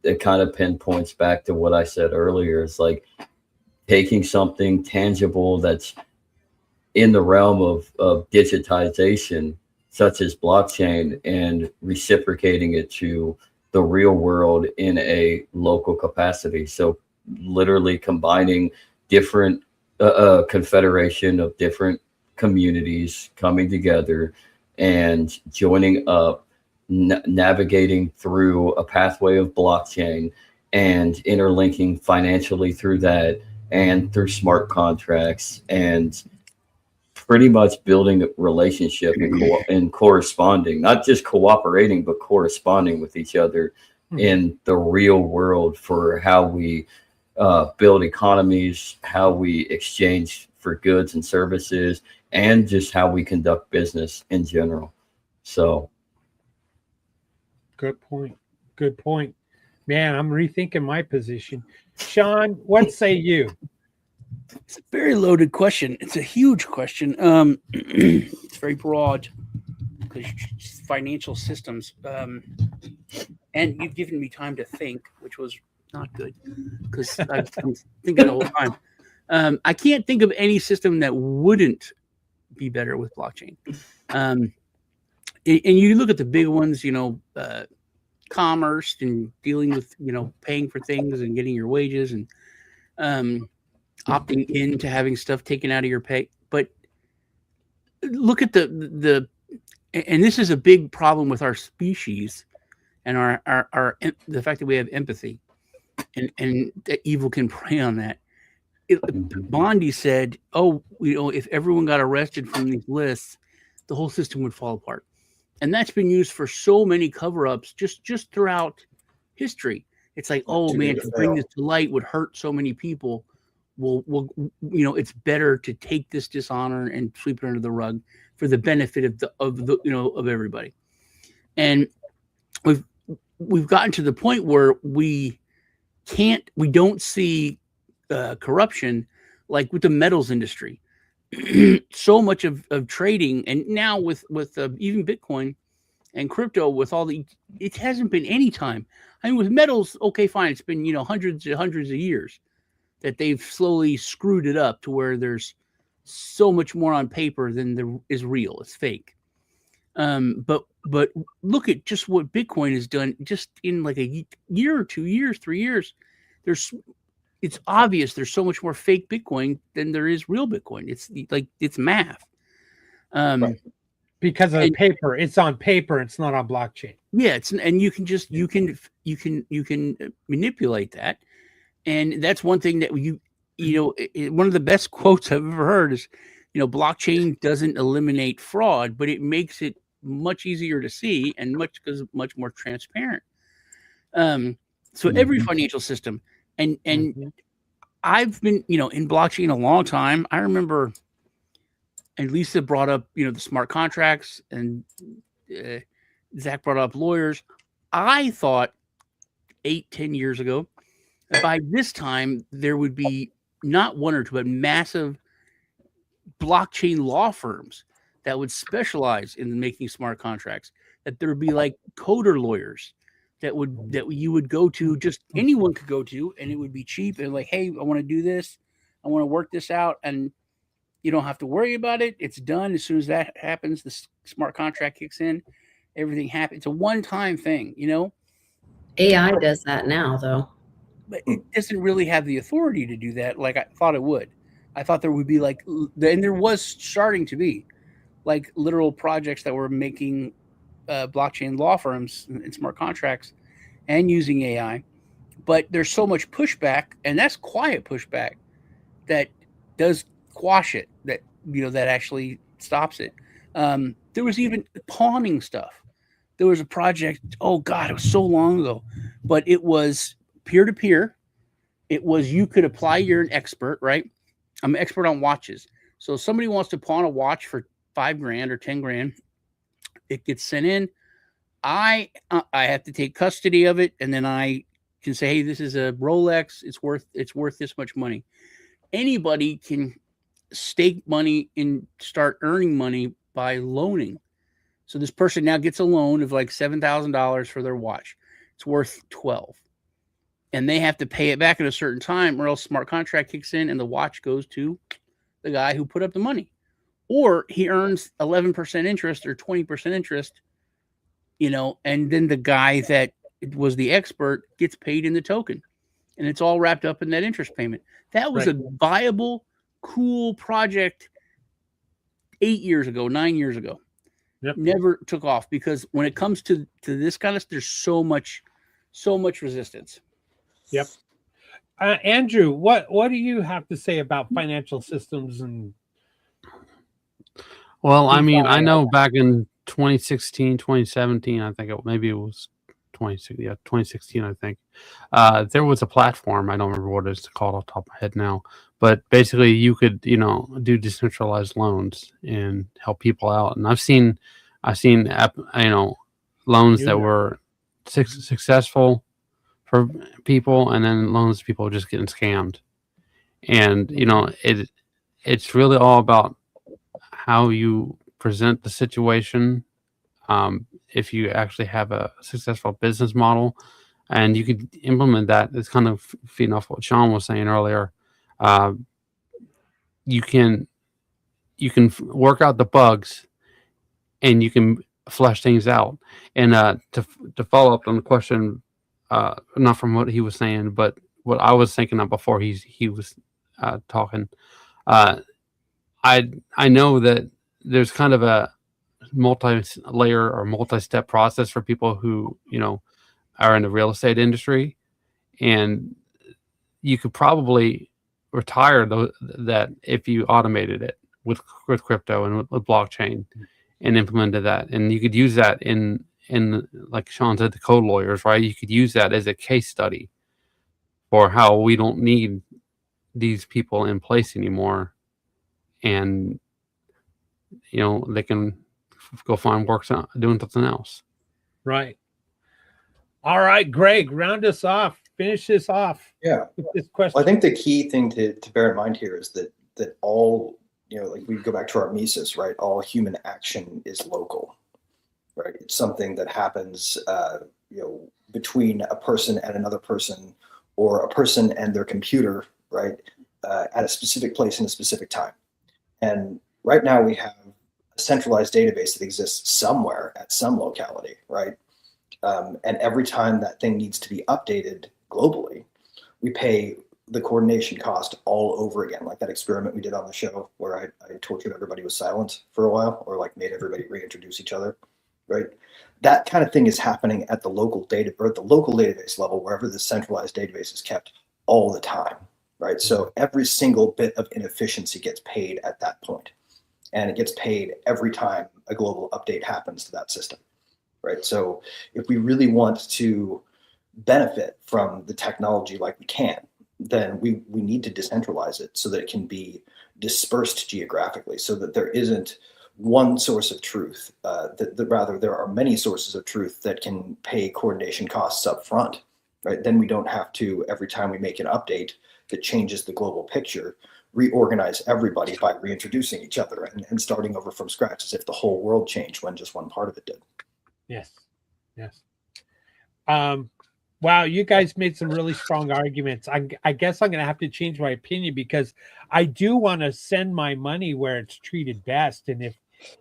it kind of pinpoints back to what I said earlier. It's like taking something tangible that's in the realm of digitization, such as blockchain, and reciprocating it to the real world in a local capacity. So literally combining different confederation of different communities coming together and joining up, navigating through a pathway of blockchain and interlinking financially through that and through smart contracts, and pretty much building a relationship and corresponding, not just cooperating, but corresponding with each other in the real world for how we build economies, how we exchange for goods and services, and just how we conduct business in general. So. Good point. Good point. Man, I'm rethinking my position. Sean, what say you? It's a very loaded question. It's a huge question. It's very broad because financial systems. And you've given me time to think, which was not good because I'm thinking the whole time. I can't think of any system that wouldn't be better with blockchain. And you look at the big ones, commerce and dealing with, paying for things and getting your wages and opting into having stuff taken out of your pay. But look at the and this is a big problem with our species and our the fact that we have empathy. and that evil can prey on that. Bondi said, "Oh, if everyone got arrested from these lists, the whole system would fall apart." And that's been used for so many cover-ups just throughout history. It's like, oh man, to bring this to light would hurt so many people. Well, it's better to take this dishonor and sweep it under the rug for the benefit of everybody. And we've gotten to the point where we don't see corruption like with the metals industry. So much of trading, and now with even Bitcoin and crypto, with all it hasn't been any time. I mean, with metals, okay, fine, it's been hundreds of years that they've slowly screwed it up to where there's so much more on paper than there is real. It's fake. But look at just what Bitcoin has done just in like a year or 2 years, 3 years. It's obvious there's so much more fake Bitcoin than there is real Bitcoin. It's math. Right. Because of paper, it's on paper. It's not on blockchain. Yeah, and you can manipulate that, and that's one thing that one of the best quotes I've ever heard is, blockchain doesn't eliminate fraud, but it makes it much easier to see and much more transparent. So every financial system, and I've been in blockchain a long time. I remember. And Lisa brought up, the smart contracts, and Zach brought up lawyers. I thought 8-10 years ago, that by this time there would be not one or two, but massive blockchain law firms that would specialize in making smart contracts. That there would be like coder lawyers that you would go to, just anyone could go to, and it would be cheap and like, hey, I want to do this, I want to work this out, and you don't have to worry about it. It's done. As soon as that happens, the smart contract kicks in. Everything happens. It's a one-time thing, AI does that now, though. But it doesn't really have the authority to do that like I thought it would. I thought there would be and there was starting to be like literal projects that were making blockchain law firms and smart contracts and using AI. But there's so much pushback, and that's quiet pushback that does quash it, that actually stops it. There was even pawning stuff. There was a project, oh God, it was so long ago, but it was peer-to-peer. It was, you could apply, you're an expert, right? I'm an expert on watches. So if somebody wants to pawn a watch for $5,000 or $10,000, it gets sent in. I have to take custody of it, and then I can say, hey, this is a Rolex, it's worth this much money. Anybody can stake money and start earning money by loaning. So this person now gets a loan of like $7,000 for their watch. It's worth $12,000, and they have to pay it back at a certain time, or else smart contract kicks in and the watch goes to the guy who put up the money, or he earns 11% interest or 20% interest, and then the guy that was the expert gets paid in the token, and it's all wrapped up in that interest payment. That was a viable, cool project 8 years ago, 9 years ago. Yep. Never took off because when it comes to this kind of, there's so much resistance. Yep. Andrew, what do you have to say about financial systems? And well, I mean, I know back in 2016, 2017, I think maybe it was 2016, I think. There was a platform, I don't remember what it's called off the top of my head now, but basically you could, do decentralized loans and help people out. And I've seen loans that were successful for people, and then loans people just getting scammed. And, it's really all about how you present the situation. If you actually have a successful business model and you could implement that, it's kind of feeding off what Sean was saying earlier. You can work out the bugs and you can flesh things out. And to follow up on the question, not from what he was saying, but what I was thinking of before he was talking, I know that there's kind of a multi-layer or multi-step process for people who, are in the real estate industry. And you could probably retire that if you automated it with crypto and with blockchain and implemented that, and you could use that in like Sean said, the code lawyers, right? You could use that as a case study for how we don't need these people in place anymore, and they can go find work doing something else. Right. All right, Greg, round us off. Finish this off. Yeah. With this question. Well, I think the key thing to bear in mind here is that all, like we go back to our Mises, right? All human action is local, right? It's something that happens, between a person and another person, or a person and their computer, right? At a specific place in a specific time. And right now we have a centralized database that exists somewhere at some locality, right? And every time that thing needs to be updated globally, we pay the coordination cost all over again, like that experiment we did on the show where I tortured everybody with silence for a while, or like made everybody reintroduce each other, right? That kind of thing is happening at the local data, or at the local database level, wherever the centralized database is kept, all the time, right? So every single bit of inefficiency gets paid at that point, and it gets paid every time a global update happens to that system, right? So if we really want to benefit from the technology like we can, then we need to decentralize it so that it can be dispersed geographically, so that there isn't one source of truth, that rather there are many sources of truth that can pay coordination costs up front, right? Then we don't have to, every time we make an update that changes the global picture, reorganize everybody by reintroducing each other and starting over from scratch, as if the whole world changed when just one part of it did. Yes. Wow, you guys made some really strong arguments. I guess I'm going to have to change my opinion, because I do want to send my money where it's treated best. And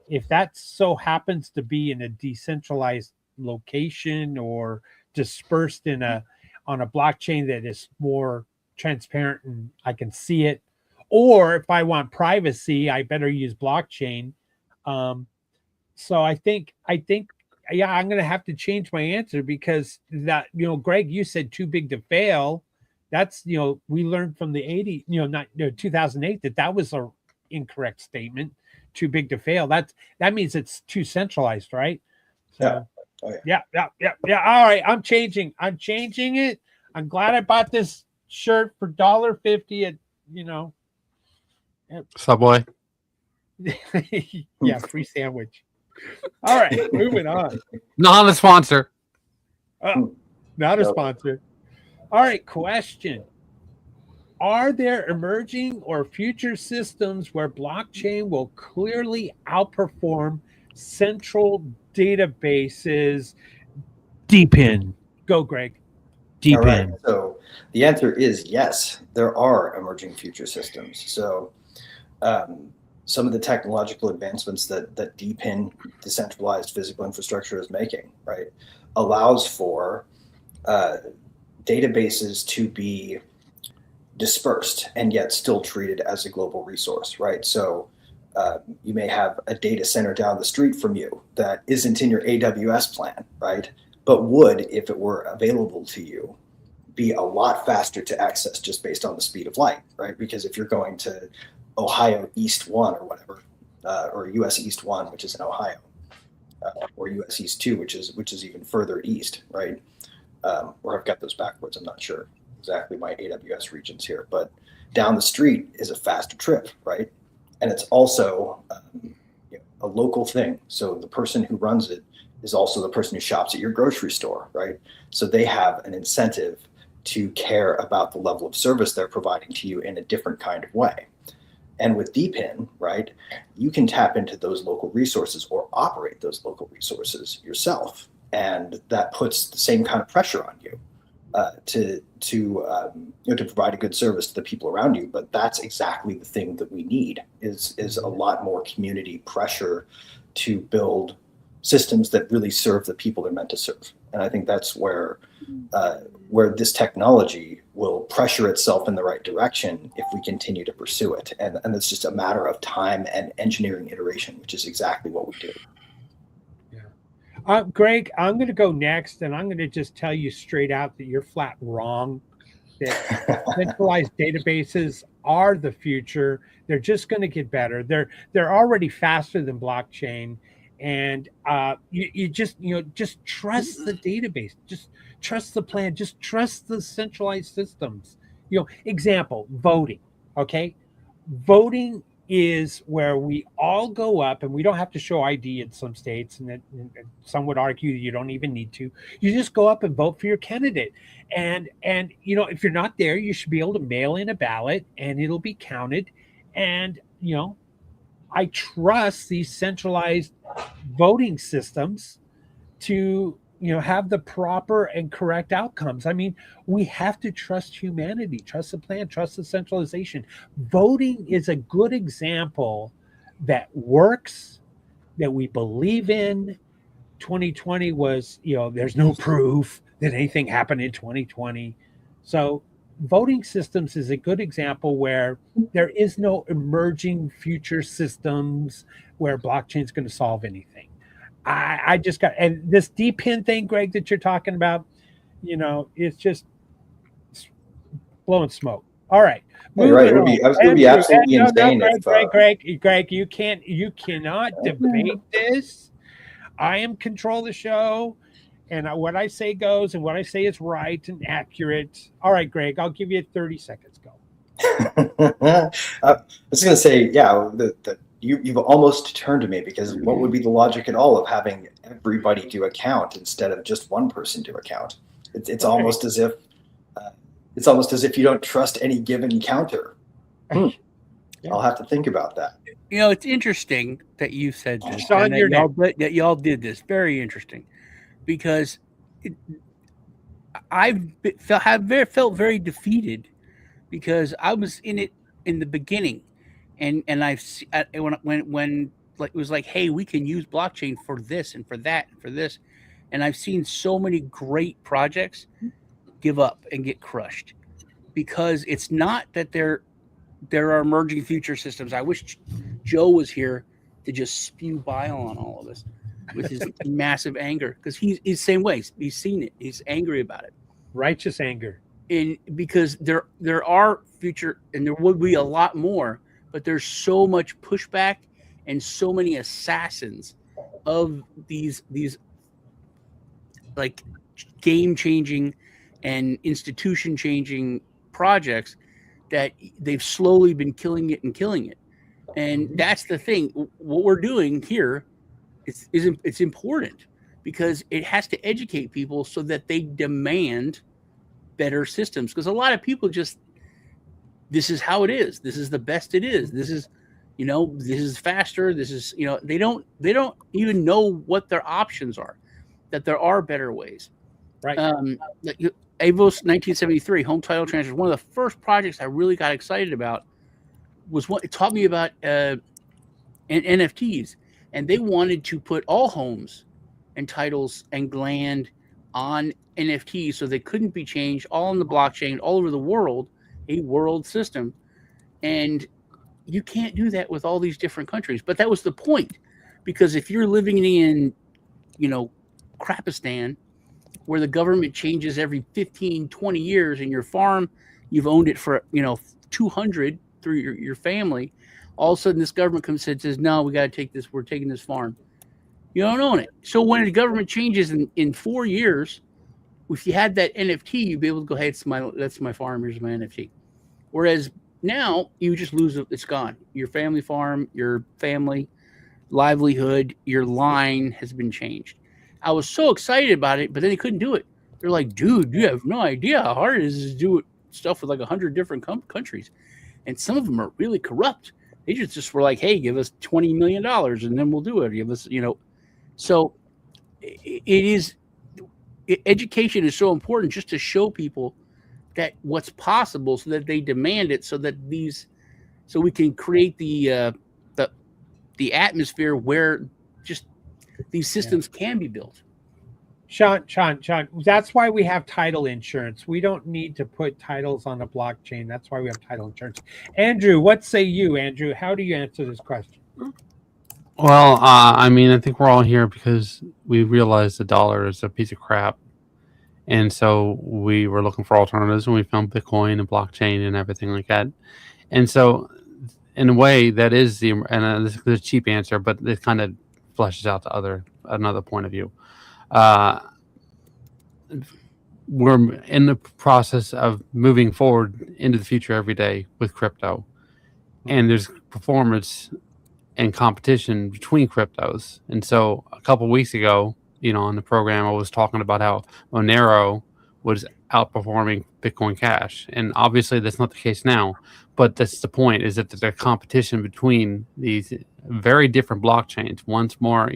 if that so happens to be in a decentralized location or dispersed on a blockchain that is more transparent and I can see it, or if I want privacy, I better use blockchain. So I think yeah, I'm going to have to change my answer, because that, Greg, you said too big to fail. That's, we learned from the 80s, 2008, that was an incorrect statement. Too big to fail. That means it's too centralized, right? So, yeah. All right. I'm changing it. I'm glad I bought this shirt for $1.50 at, Subway. Yeah, free sandwich. All right, moving on. Not a sponsor. Not a sponsor. All right, question. Are there emerging or future systems where blockchain will clearly outperform central databases? DeepIn. Go, Greg. DeepIn. All right, so the answer is yes, there are emerging future systems. So some of the technological advancements that DeepIn, decentralized physical infrastructure, is making, right, allows for databases to be dispersed and yet still treated as a global resource, right? So you may have a data center down the street from you that isn't in your AWS plan, right? But would, if it were available to you, be a lot faster to access just based on the speed of light, right? Because if you're going to Ohio East 1 or whatever, or US East 1, which is in Ohio, or US East 2, which is even further east, right? Or I've got those backwards. I'm not sure exactly my AWS regions here, but down the street is a faster trip, right? And it's also a local thing. So the person who runs it is also the person who shops at your grocery store, right? So they have an incentive to care about the level of service they're providing to you in a different kind of way. And with DeepIn, right, you can tap into those local resources or operate those local resources yourself. And that puts the same kind of pressure on you to provide a good service to the people around you. But that's exactly the thing that we need is a lot more community pressure to build systems that really serve the people they're meant to serve. And I think that's where this technology will pressure itself in the right direction if we continue to pursue it. And it's just a matter of time and engineering iteration, which is exactly what we do. Yeah. Greg, I'm going to go next, and I'm going to just tell you straight out that you're flat wrong. that centralized databases are the future. They're just going to get better. They're already faster than blockchain, and you just just trust the database, just trust the plan, just trust the centralized systems. Example, voting. Okay, voting is where we all go up, and we don't have to show ID in some states, and some would argue you don't even need to. You just go up and vote for your candidate, and if you're not there, you should be able to mail in a ballot, and it'll be counted. And I trust these centralized voting systems to have the proper and correct outcomes. I mean, we have to trust humanity, trust the plan, trust the centralization. Voting is a good example that works, that we believe in. 2020 was, there's no proof that anything happened in 2020. So voting systems is a good example where there is no emerging future systems where blockchain is going to solve anything. I just got, and this DPIN thing, Greg, that you're talking about, it's just blowing smoke. All right. Right. It would be absolutely insane. Greg, you cannot debate this. I am control the show, and what I say goes, and what I say is right and accurate. All right, Greg, I'll give you 30 seconds. Go. I was going to say, yeah, you've almost turned to me, because what would be the logic at all of having everybody do a count instead of just one person do a count? It's almost as if you don't trust any given counter. Yeah. I'll have to think about that. It's interesting that you said this, Sean, that y'all did this. Very interesting, because I felt very defeated, because I was in it in the beginning. And when it was like, hey, we can use blockchain for this and for that and for this, and I've seen so many great projects give up and get crushed, because it's not that there are emerging future systems. I wish Joe was here to just spew bile on all of this with his massive anger, because he's the same way. He's seen it. He's angry about it. Righteous anger. And because there are future, and there would be a lot more. But there's so much pushback and so many assassins of these like game-changing and institution-changing projects that they've slowly been killing it. And that's the thing. What we're doing here it's important, because it has to educate people so that they demand better systems. Because a lot of people just, this is how it is. This is the best it is. This is, this is faster. This is, they don't even know what their options are, that there are better ways. Right. Avos 1973 home title transfers. One of the first projects I really got excited about was what it taught me about NFTs, and they wanted to put all homes and titles and land on NFTs so they couldn't be changed, all on the blockchain, all over the world. A world system, and you can't do that with all these different countries. But that was the point, because if you're living in, Crapistan, where the government changes every 15, 20 years, and your farm, you've owned it for 200 through your family, all of a sudden this government comes and says, no, we got to take this. We're taking this farm. You don't own it. So when the government changes in 4 years, if you had that NFT, you'd be able to go, hey, that's my farm. Here's my NFT. Whereas now you just lose it. It's gone. Your family farm, your family livelihood, your line has been changed. I was so excited about it, but then they couldn't do it. They're like, dude, you have no idea how hard it is to do stuff with like 100 different countries. And some of them are really corrupt. They just were like, hey, give us $20 million and then we'll do it. Give us, So education is so important, just to show people that what's possible, so that they demand it, so we can create the atmosphere where just these systems can be built. Sean, that's why we have title insurance. We don't need to put titles on a blockchain. That's why we have title insurance. Andrew, what say you, Andrew? How do you answer this question? Well, I think we're all here because we realize the dollar is a piece of crap. And so we were looking for alternatives, and we found Bitcoin and blockchain and everything like that. And so, in a way, that is this is a cheap answer, but it kind of fleshes out to another point of view. We're in the process of moving forward into the future every day with crypto, and there's performance and competition between cryptos. And so a couple of weeks ago, on the program, I was talking about how Monero was outperforming Bitcoin Cash, and obviously that's not the case now. But that's the point: is that there's a competition between these very different blockchains. One's more,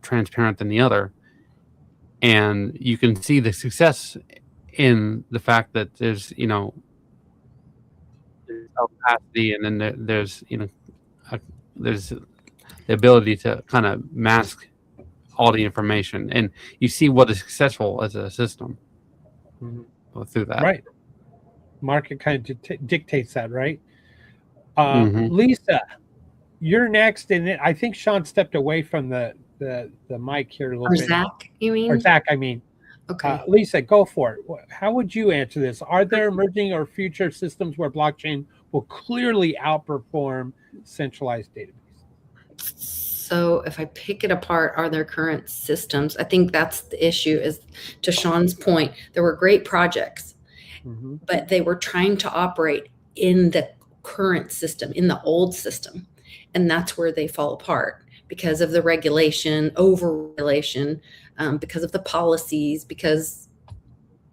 transparent than the other, and you can see the success in the fact that there's opacity, and then there's there's the ability to kind of mask all the information, and you see what is successful as a system through that. Right. Market kind of dictates that, right? Mhm. Lisa, you're next, and I think Sean stepped away from the mic here a little Or bit. Zach, you mean? Or Zach, I mean. Okay. Lisa, go for it. How would you answer this? Are there emerging or future systems where blockchain will clearly outperform centralized database? So if I pick it apart, are there current systems? I think that's the issue. Is, to Sean's point, there were great projects, but they were trying to operate in the current system, in the old system. And that's where they fall apart because of the regulation, over-regulation, because of the policies, because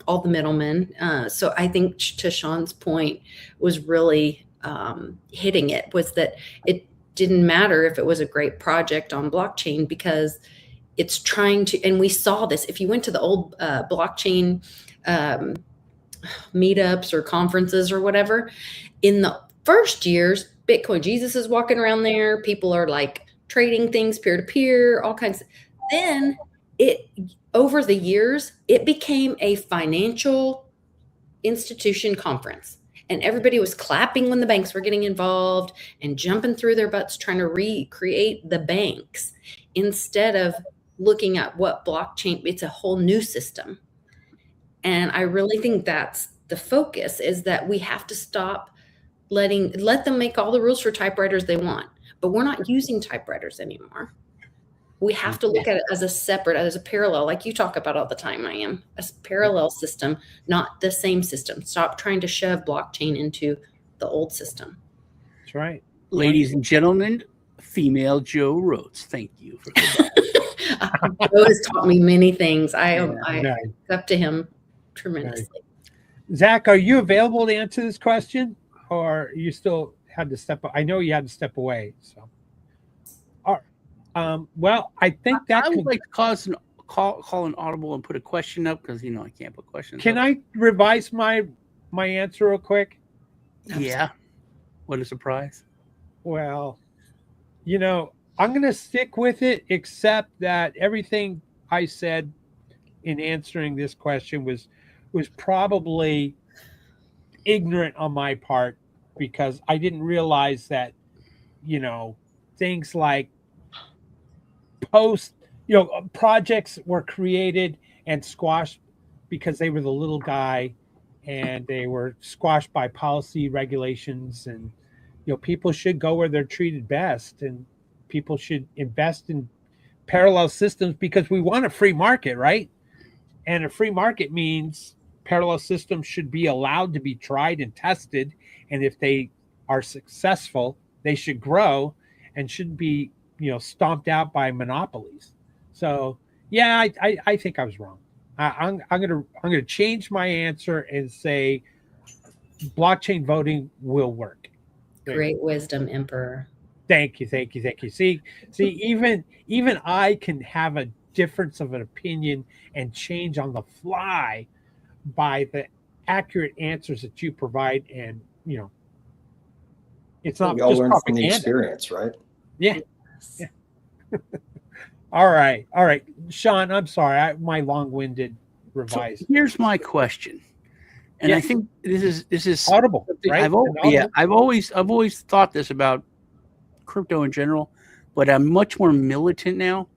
all the middlemen. So I think to Sean's point was really hitting it, was that it didn't matter if it was a great project on blockchain, because it's trying to, and we saw this, if you went to the old blockchain meetups or conferences or whatever, in the first years, Bitcoin Jesus is walking around there. People are like trading things peer-to-peer, all kinds. Then over the years, it became a financial institution conference. And everybody was clapping when the banks were getting involved and jumping through their butts trying to recreate the banks, instead of looking at what blockchain, it's a whole new system. And I really think that's the focus, is that we have to stop let them make all the rules for typewriters they want, but we're not using typewriters anymore. We have to look at it as a parallel, like you talk about all the time, a parallel system, not the same system. Stop trying to shove blockchain into the old system. That's right. Ladies and gentlemen, female Joe Rhodes. Thank you for Joe has taught me many things. I look up to him tremendously. Right. Zach, are you available to answer this question, or you still had to step? I know you had to step away. So, all right. Well, I think that I would like to call an audible and put a question up, because I can't put questions. Can I revise my answer real quick? Yeah. What a surprise. Well, I'm going to stick with it, except that everything I said in answering this question was probably ignorant on my part, because I didn't realize that, things like projects were created and squashed because they were the little guy, and they were squashed by policy regulations, and people should go where they're treated best, and people should invest in parallel systems because we want a free market, right? And a free market means parallel systems should be allowed to be tried and tested, and if they are successful, they should grow and shouldn't be stomped out by monopolies. So yeah, I think I was wrong. I'm gonna change my answer and say blockchain voting will work. Great wisdom, Emperor. Thank you. See, even I can have a difference of an opinion and change on the fly by the accurate answers that you provide, and it's not we all just learn propaganda. from the experience, right? Yeah. All right, Sean. I'm sorry, my long-winded revise. So here's my question, and I think this is audible. Right? I've always thought this about crypto in general, but I'm much more militant now.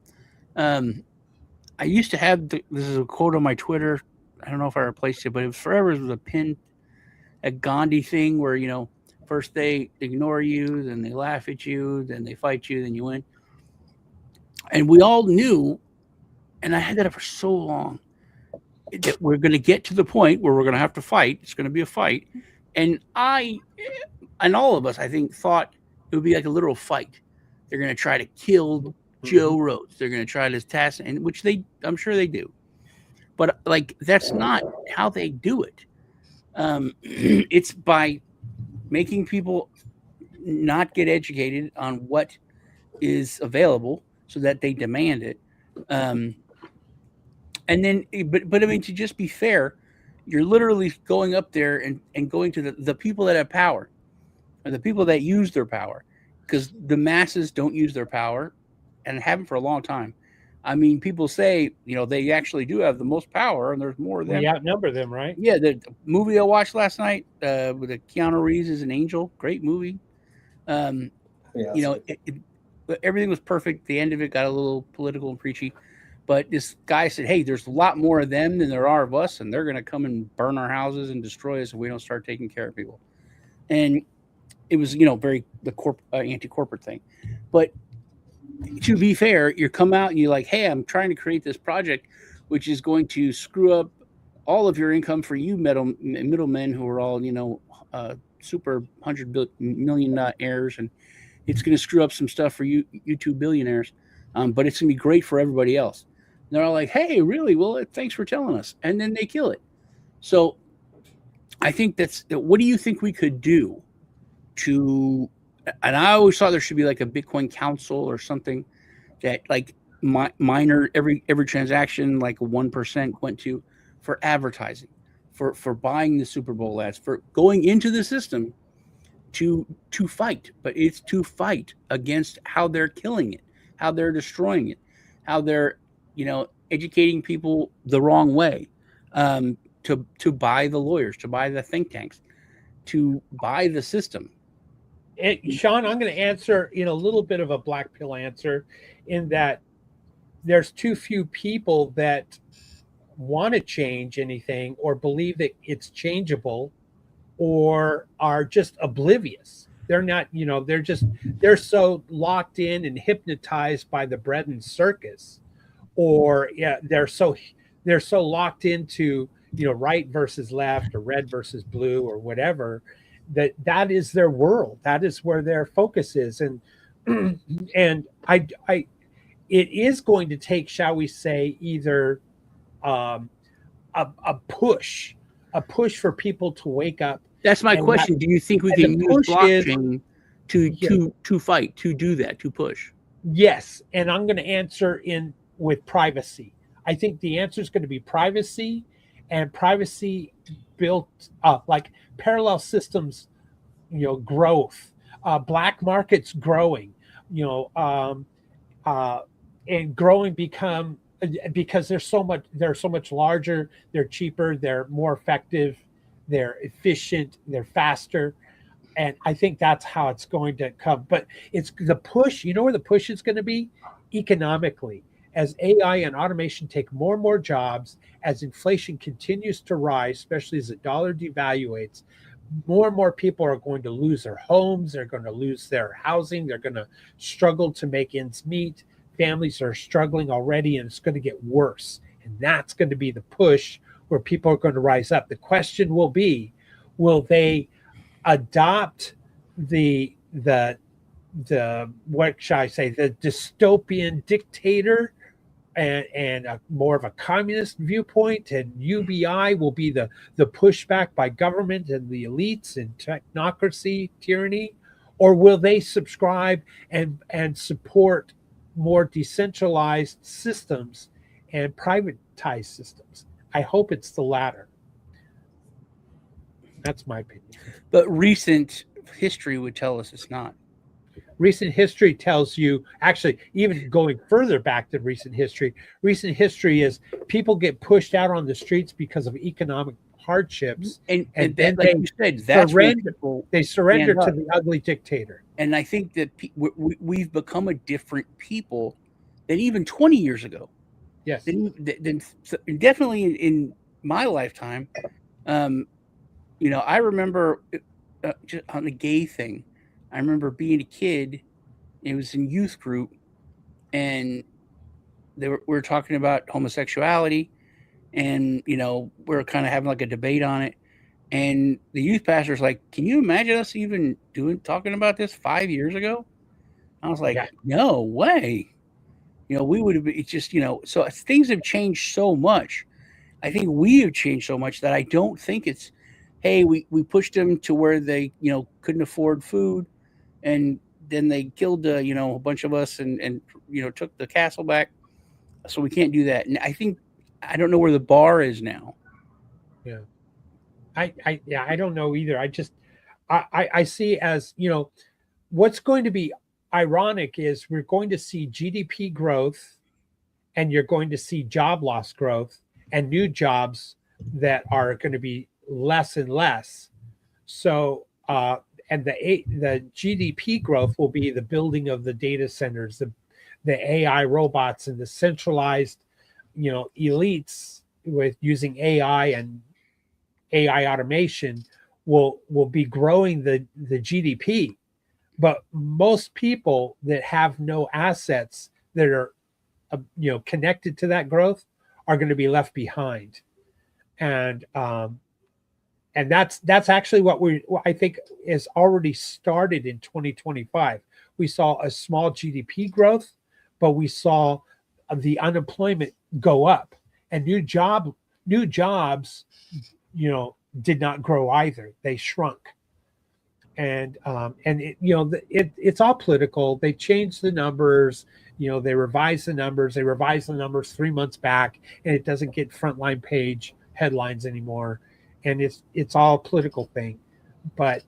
I used to have this is a quote on my Twitter. I don't know if I replaced it, but it was forever. It was a pin, a Gandhi thing where, first they ignore you, then they laugh at you, then they fight you, then you win. And we all knew, and I had that for so long, that we're going to get to the point where we're going to have to fight. It's going to be a fight. And all of us, I think, thought it would be like a literal fight. They're going to try to kill Joe Rhodes. They're going to try to assassinate, which I'm sure they do. But that's not how they do it. It's by making people not get educated on what is available so that they demand it. And then, but I mean, to just be fair, you're literally going up there and going to the people that have power, or the people that use their power, because the masses don't use their power and haven't for a long time. I mean, people say, they actually do have the most power, and there's more of them. We outnumber them, right? Yeah, the movie I watched last night with Keanu Reeves as an angel, great movie. Everything was perfect. The end of it got a little political and preachy, but this guy said, "Hey, there's a lot more of them than there are of us, and they're going to come and burn our houses and destroy us if we don't start taking care of people." And it was, very the anti-corporate thing, but to be fair, you come out and you're like, hey, I'm trying to create this project, which is going to screw up all of your income for you middlemen who are all, super 100 million heirs. And it's going to screw up some stuff for you two billionaires. But it's going to be great for everybody else. And they're all like, hey, really? Well, thanks for telling us. And then they kill it. So I think what do you think we could do and I always thought there should be like a Bitcoin council or something that minor every transaction, like 1% went to for advertising, for buying the Super Bowl ads, for going into the system to fight. But it's to fight against how they're killing it, how they're destroying it, how they're, educating people the wrong way, to buy the lawyers, to buy the think tanks, to buy the system. Sean, I'm going to answer in a little bit of a black pill answer, in that there's too few people that want to change anything or believe that it's changeable, or are just oblivious. They're not, they're so locked in and hypnotized by the bread and circus, or they're so locked into, right versus left or red versus blue or whatever, that is their world. That is where their focus is. And it is going to take, shall we say, either a push for people to wake up. That's my question. Do you think we can use blockchain to fight, to do that, to push? Yes. And I'm going to answer with privacy. I think the answer is going to be privacy, and privacy built like parallel systems, growth, black markets growing, and growing because they're so much larger, they're cheaper, they're more effective, they're efficient, they're faster. And I think that's how it's going to come. But it's the push, where the push is going to be? Economically. As AI and automation take more and more jobs, as inflation continues to rise, especially as the dollar devaluates, more and more people are going to lose their homes. They're going to lose their housing. They're going to struggle to make ends meet. Families are struggling already, and it's going to get worse. And that's going to be the push where people are going to rise up. The question will be, will they adopt the what shall I say, the dystopian dictator and more of a communist viewpoint, and UBI will be the pushback by government and the elites and technocracy, tyranny? Or will they subscribe and support more decentralized systems and privatized systems? I hope it's the latter. That's my opinion. But recent history would tell us it's not. Recent history tells you, actually, even going further back than recent history is people get pushed out on the streets because of economic hardships. And then like you said, that's they surrender to the ugly dictator. And I think that we've become a different people than even 20 years ago. Yes. Then definitely in my lifetime, I remember just on the gay thing. I remember being a kid. It was in youth group, and we were talking about homosexuality, and we were kind of having like a debate on it. And the youth pastor's like, "Can you imagine us even talking about this 5 years ago?" I was like, Yeah. "No way." We would have been. It's just so things have changed so much. I think we have changed so much that I don't think it's, hey, we pushed them to where they couldn't afford food, and then they killed a bunch of us and took the castle back, so we can't do that. And I don't know where the bar is now. Yeah. I don't know either. I see as, what's going to be ironic is we're going to see GDP growth, and you're going to see job loss growth and new jobs that are going to be less and less. So, and the GDP growth will be the building of the data centers, the AI robots, and the centralized, elites with using AI and AI automation will be growing the GDP. But most people that have no assets that are connected to that growth are going to be left behind. And that's actually what I think is already started in 2025. We saw a small GDP growth, but we saw the unemployment go up, and new jobs did not grow either. They shrunk. And it's all political. They changed the numbers. They revised the numbers. They revised the numbers 3 months back, and it doesn't get frontline page headlines anymore. And it's all a political thing. But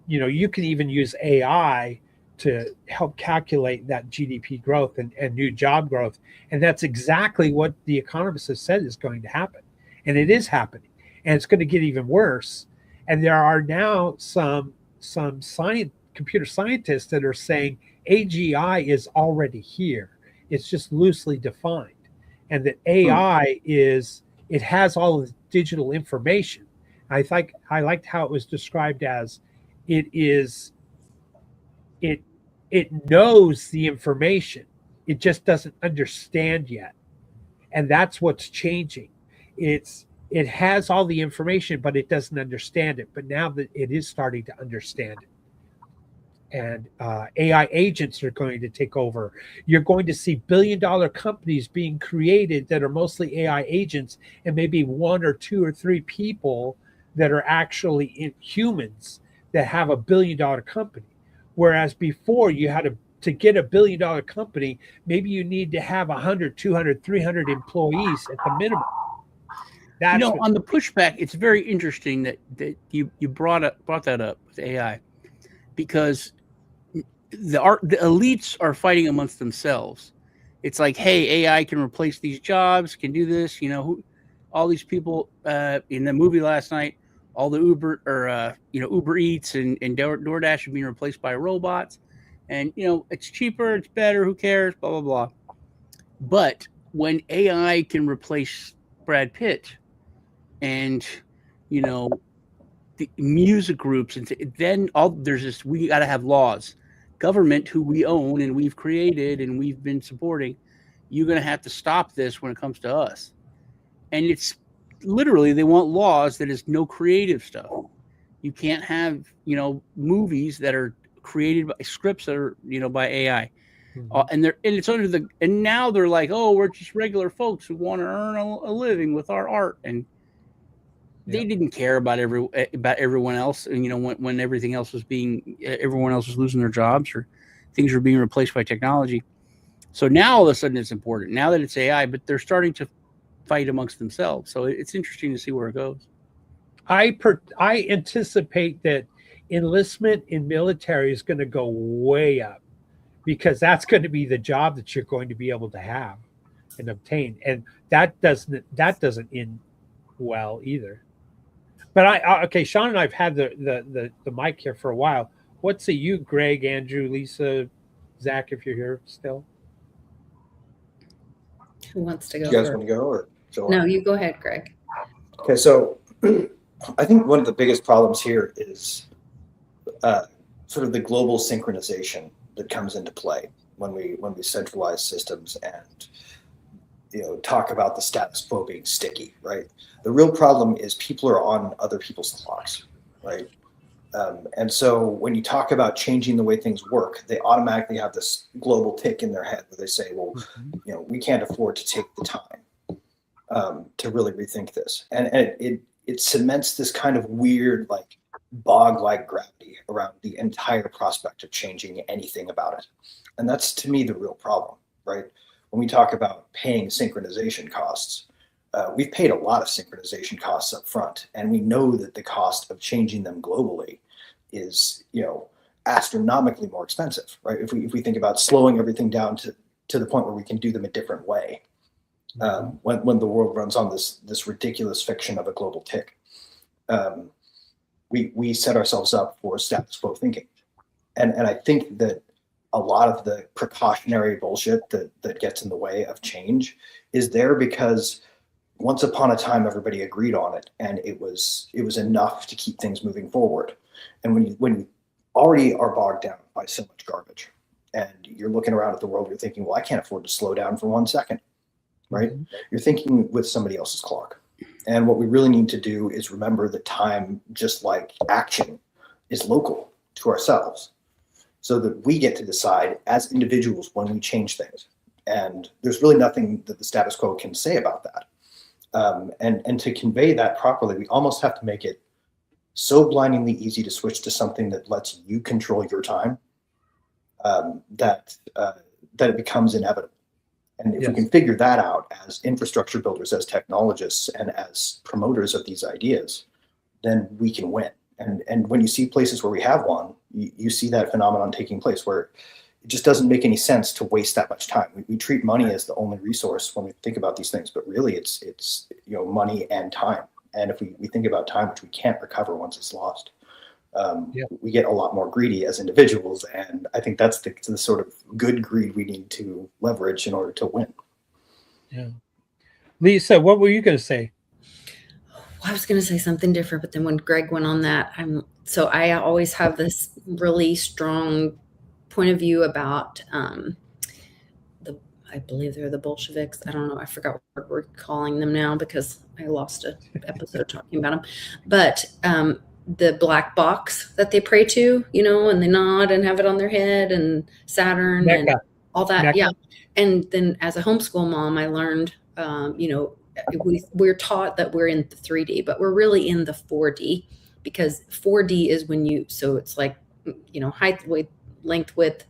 you can even use AI to help calculate that GDP growth and new job growth. And that's exactly what the economists have said is going to happen. And it is happening. And it's going to get even worse. And there are now some computer scientists that are saying AGI is already here. It's just loosely defined. And that AI it has all of the digital information. I liked how it was described as it knows the information. It just doesn't understand yet. And that's what's changing. It has all the information, but it doesn't understand it. But now that it is starting to understand it. And AI agents are going to take over. You're going to see billion-dollar companies being created that are mostly AI agents, and maybe one or two or three people that are actually humans that have a billion-dollar company. Whereas before, you had to get a billion-dollar company, maybe you need to have 100, 200, 300 employees at the minimum. On the pushback, it's very interesting that you brought that up with AI, because the elites are fighting amongst themselves. It's like, hey, AI can replace these jobs, can do this. All these people in the movie last night, all the Uber Eats and DoorDash are being replaced by robots, and it's cheaper, it's better, who cares, blah blah blah. But when AI can replace Brad Pitt and the music groups, and then there's this, we got to have laws. Government, who we own and we've created and we've been supporting, you're going to have to stop this when it comes to us. And it's literally, they want laws that is no creative stuff. You can't have movies that are created by scripts that are by AI. And it's under and now they're like, oh, we're just regular folks who want to earn a living with our art. And they didn't care about everyone else. And when everything else was everyone else was losing their jobs, or things were being replaced by technology. So now all of a sudden it's important, now that it's AI, but they're starting to fight amongst themselves. So it's interesting to see where it goes. I anticipate that enlistment in military is going to go way up, because that's going to be the job that you're going to be able to have and obtain. And that doesn't end well either. But okay, Sean and I've had the mic here for a while. What say you, Greg, Andrew, Lisa, Zach, if you're here still? Who wants to Do go you guys first? want to go or shall I? No, you go ahead, Greg. Okay, so I think one of the biggest problems here is sort of the global synchronization that comes into play when we centralize systems and talk about the status quo being sticky, right? The real problem is people are on other people's clocks, right? And so when you talk about changing the way things work, they automatically have this global tick in their head where they say, well, we can't afford to take the time to really rethink this. And it cements this kind of weird, like bog-like gravity around the entire prospect of changing anything about it. And that's, to me, the real problem, right? When we talk about paying synchronization costs, we've paid a lot of synchronization costs up front, and we know that the cost of changing them globally is, astronomically more expensive, right? If we think about slowing everything down to the point where we can do them a different way, when the world runs on this ridiculous fiction of a global tick, we set ourselves up for status quo thinking, and I think that a lot of the precautionary bullshit that gets in the way of change is there because once upon a time everybody agreed on it and it was enough to keep things moving forward. And when you already are bogged down by so much garbage and you're looking around at the world, you're thinking, well, I can't afford to slow down for 1 second, right? Mm-hmm. You're thinking with somebody else's clock. And what we really need to do is remember that time, just like action, is local to ourselves, so that we get to decide as individuals when we change things. And there's really nothing that the status quo can say about that. And to convey that properly, we almost have to make it so blindingly easy to switch to something that lets you control your time that it becomes inevitable. And if we can figure that out as infrastructure builders, as technologists, and as promoters of these ideas, then we can win. And when you see places where we have one, you see that phenomenon taking place where it just doesn't make any sense to waste that much time. We treat money as the only resource when we think about these things, but really it's money and time. And if we think about time, which we can't recover once it's lost, we get a lot more greedy as individuals. And I think that's the sort of good greed we need to leverage in order to win. Yeah. Lisa, what were you going to say? Well, I was going to say something different, but then when Greg went on that, I always have this really strong point of view about I believe they're the Bolsheviks. I don't know. I forgot what we're calling them now because I lost an episode talking about them. But the black box that they pray to, and they nod and have it on their head, and Saturn Mecca. And all that. Mecca. Yeah. And then as a homeschool mom, I learned, we're taught that we're in the 3D, but we're really in the 4D, because 4D is so it's like, height, weight, length, width,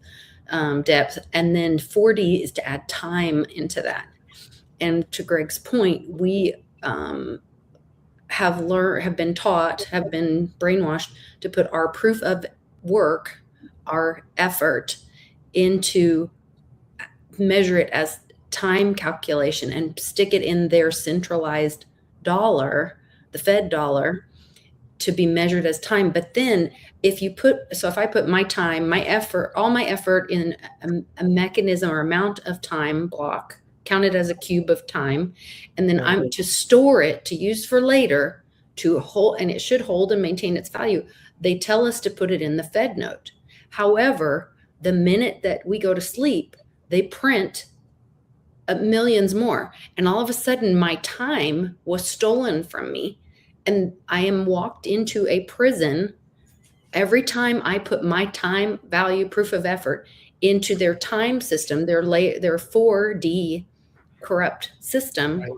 depth. And then 4D is to add time into that. And to Greg's point, we have been brainwashed to put our proof of work, our effort, into measure it as time calculation and stick it in their centralized dollar, the Fed dollar, to be measured as time. But then if I put my time, my effort, all my effort in a mechanism or amount of time block, counted as a cube of time, and then I'm to store it to use for later, to hold, and it should hold and maintain its value. They tell us to put it in the Fed note. However, the minute that we go to sleep, they print millions more. And all of a sudden my time was stolen from me. And I am walked into a prison every time I put my time value proof of effort into their time system, their 4D corrupt system. Right.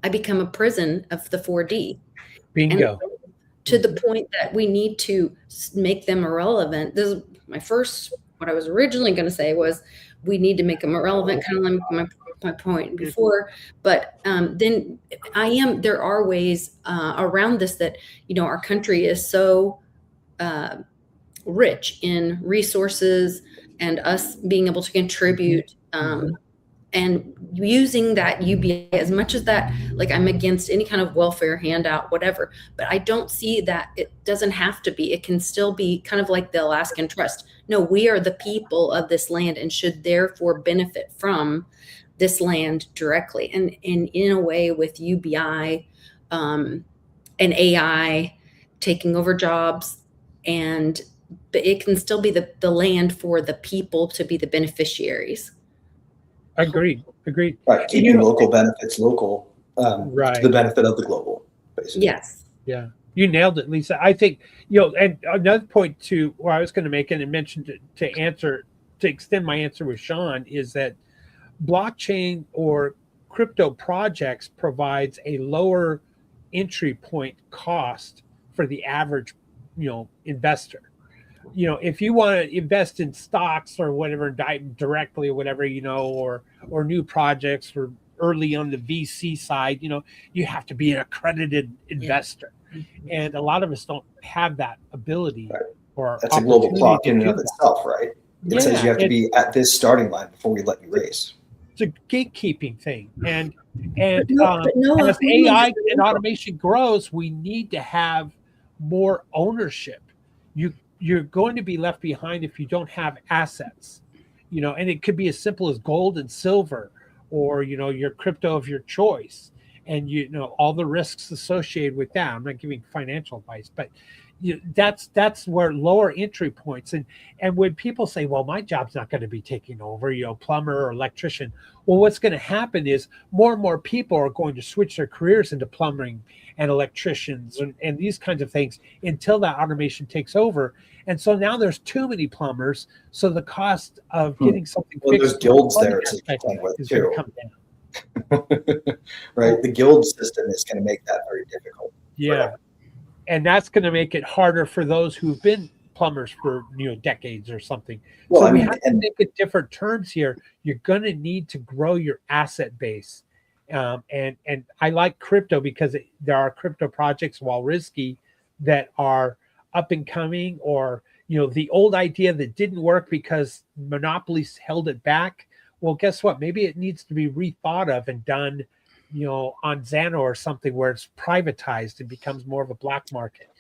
I become a prison of the 4D. Bingo. And to the point that we need to make them irrelevant. This is what I was originally going to say was we need to make them irrelevant, kind of like my point before. But then there are ways around this that, our country is so rich in resources and us being able to contribute and using that UBI as much as that, like I'm against any kind of welfare handout, whatever, but I don't see that it doesn't have to be. It can still be kind of like the Alaskan Trust. No, we are the people of this land and should therefore benefit from this land directly, and in a way with UBI and AI taking over jobs, but it can still be the land for the people to be the beneficiaries. Agreed. Right, keeping local benefits local, right, to the benefit of the global, basically. Yes. Yeah, you nailed it, Lisa. I think, and another point to where I was going to make, and mention to extend my answer with Sean, is that blockchain or crypto projects provides a lower entry point cost for the average, investor. If you want to invest in stocks or whatever, directly or whatever, or new projects, or early on the VC side, you have to be an accredited investor. And a lot of us don't have that ability. Right. Or that's a global clock in and of itself, right? It says you have to be at this starting line before we let you race. It's a gatekeeping thing. And no, as AI and automation grows, we need to have more ownership. You're going to be left behind if you don't have assets, and it could be as simple as gold and silver, or, your crypto of your choice, and, all the risks associated with that. I'm not giving financial advice, but that's where lower entry points. And when people say, well, my job's not going to be taking over, plumber or electrician. Well, what's going to happen is more and more people are going to switch their careers into plumbing and electricians and these kinds of things until that automation takes over. And so now there's too many plumbers. So the cost of getting something fixed, there's guilds there to contend with too. Come down. Right. The guild system is going to make that very difficult. Yeah. And that's going to make it harder for those who've been plumbers for decades or something. Well, so we have to think in different terms here. You're going to need to grow your asset base, and I like crypto because there are crypto projects, while risky, that are up and coming, or the old idea that didn't work because monopolies held it back. Well, guess what? Maybe it needs to be rethought of and done, on Xano or something where it's privatized and becomes more of a black market.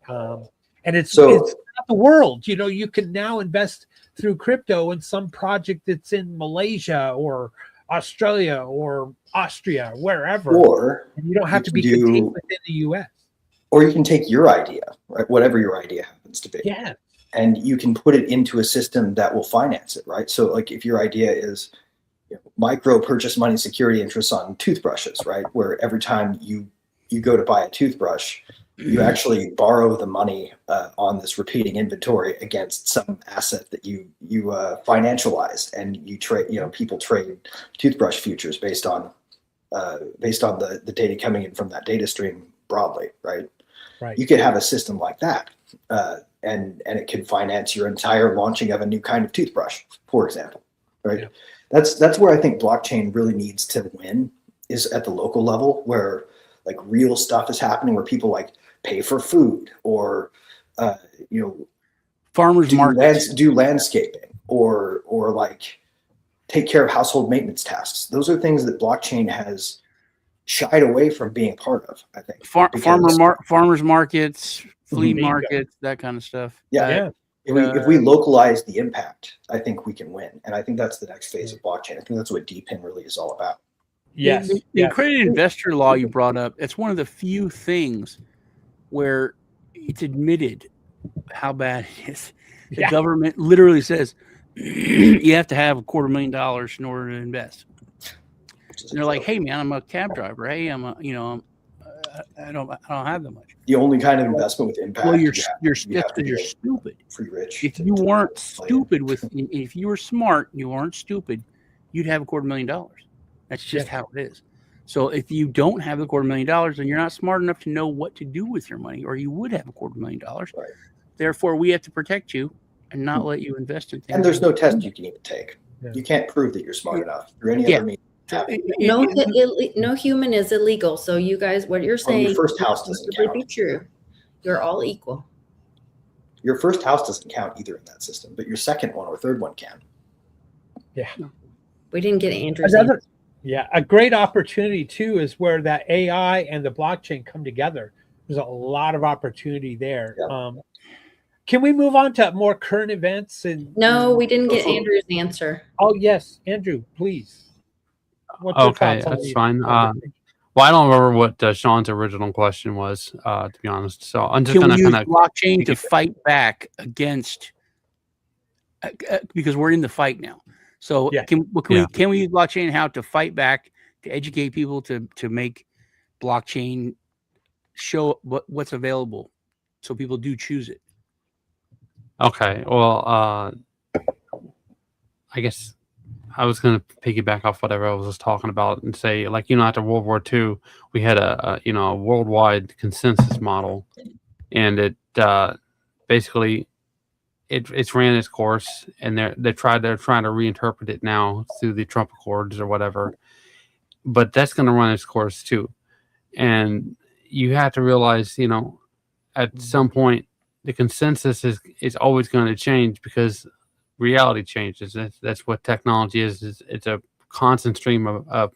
And it's not the world. You can now invest through crypto in some project that's in Malaysia or Australia or Austria, wherever. Or you don't have to be contained within the U.S. Or you can take your idea, right? Whatever your idea happens to be. Yeah. And you can put it into a system that will finance it, right? So like if your idea is micro purchase money security interest on toothbrushes, right? Where every time you go to buy a toothbrush, you actually borrow the money on this repeating inventory against some asset that you financialized, and you trade. People trade toothbrush futures based on the data coming in from that data stream broadly, right? Right. You could have a system like that, and it could finance your entire launching of a new kind of toothbrush, for example, right? Yeah. That's where I think blockchain really needs to win, is at the local level, where like real stuff is happening, where people like pay for food, or farmers markets, do landscaping, or like take care of household maintenance tasks. Those are things that blockchain has shied away from being a part of, I think. Farmers markets, flea markets, that kind of stuff. Yeah. If we localize the impact, I think we can win. And I think that's the next phase of blockchain. I think that's what DPIN really is all about. Yes. The accredited investor law you brought up, it's one of the few things where it's admitted how bad it is. The government literally says you have to have $250,000 in order to invest. And they're like, hey man, I'm a cab driver. Hey, I don't have that much. The only kind of investment with impact. Well, you're stupid. Free rich. If you weren't stupid if you were smart, you weren't stupid, you'd have $250,000. That's just how it is. So if you don't have the $250,000, then you're not smart enough to know what to do with your money, or you would have $250,000. Right. Therefore, we have to protect you and not let you invest in things. And there's no test you can even take. Yeah. You can't prove that you're smart enough through any other means. No human is illegal. So you guys, what you're saying, your first house doesn't count. Be true. You're all equal. Your first house doesn't count either in that system, but your second one or third one can. Yeah. We didn't get Andrew's. Yeah, a great opportunity too is where that AI and the blockchain come together. There's a lot of opportunity there. Yeah. Can we move on to more current events? No, we didn't get Andrew's answer. Oh yes, Andrew, please. What's your Okay, thoughts on that's these fine. conversations? Well, I don't remember what Sean's original question was, to be honest. So I'm just Can we gonna use kind of blockchain to fight back against? Because we're in the fight now. So Yeah. can Yeah. we use blockchain how to fight back, to educate people, to make blockchain show what's available, so people do choose it? Okay. Well, I guess I was going to piggyback off whatever I was just talking about and say, like, after World War II, we had a worldwide consensus model, and it basically it's ran its course, and they're trying to reinterpret it now through the Trump Accords or whatever. But that's going to run its course too, and you have to realize, at some point, the consensus is always going to change because reality changes. That's what technology is. It's a constant stream of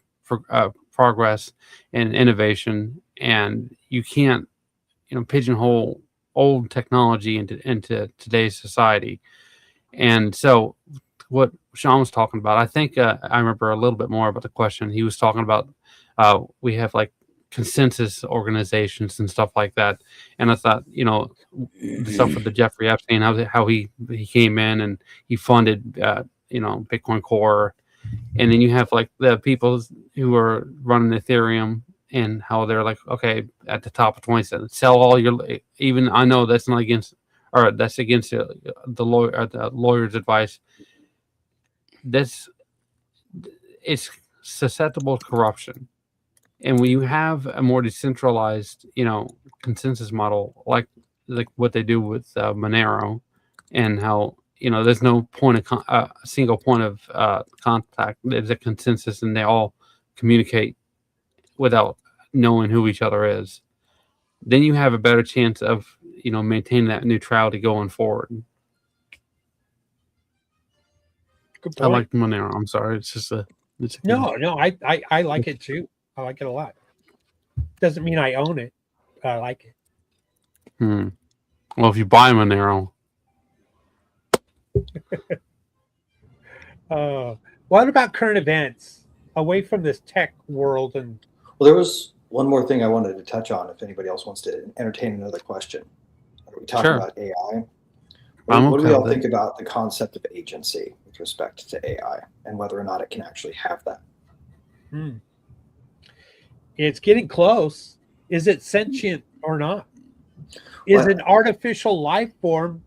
progress and innovation, and you can't pigeonhole old technology into today's society. And so what Sean was talking about, I think I remember a little bit more about the question. He was talking about we have like consensus organizations and stuff like that. And I thought, the stuff with the Jeffrey Epstein, how he came in and he funded, Bitcoin Core. And then you have like the people who are running Ethereum and how they're like, okay, at the top of 20 cents, sell all your, even I know that's not against, or that's against the lawyer's advice. It's susceptible to corruption. And when you have a more decentralized, consensus model, like what they do with Monero, and how there's no point of single point of contact. There's a consensus, and they all communicate without knowing who each other is. Then you have a better chance of maintaining that neutrality going forward. Good I point. like Monero. I'm sorry, it's just No, I like it too. I like it a lot. Doesn't mean I own it, but I like it. Well, if you buy Monero. What about current events away from this tech world? And Well, there was one more thing I wanted to touch on. If anybody else wants to entertain another question, are we talking Sure. about AI? I'm What do we okay all with think about the concept of agency with respect to AI and whether or not it can actually have that? it's getting close. Is it sentient or not? Is an artificial life form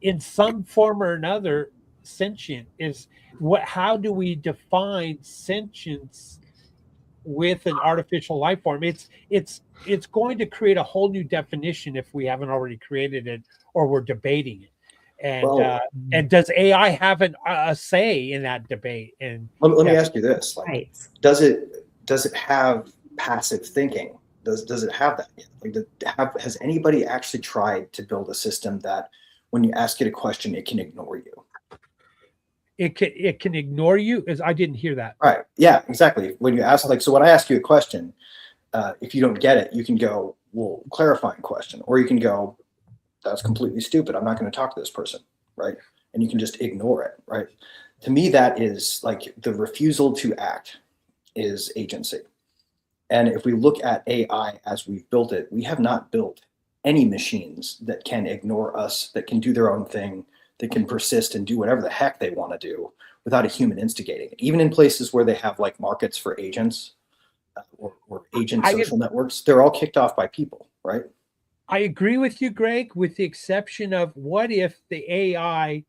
in some form or another sentient? How do we define sentience with an artificial life form? It's going to create a whole new definition if we haven't already created it or we're debating it. And does AI have a say in that debate? And let me ask you this: Right. does it have passive thinking? Does it have that yet? Has anybody actually tried to build a system that when you ask it a question, it can ignore you? It can ignore you? I didn't hear that. Right. Yeah, exactly. When you ask, so when I ask you a question, if you don't get it, you can go, well, clarifying question, or you can go, that's completely stupid. I'm not going to talk to this person. Right. And you can just ignore it. Right. To me, that is like the refusal to act is agency. And if we look at AI as we've built it, we have not built any machines that can ignore us, that can do their own thing, that can persist and do whatever the heck they want to do without a human instigating it. Even in places where they have like markets for agents or agent social networks, they're all kicked off by people, right? I agree with you, Greg, with the exception of what if the AI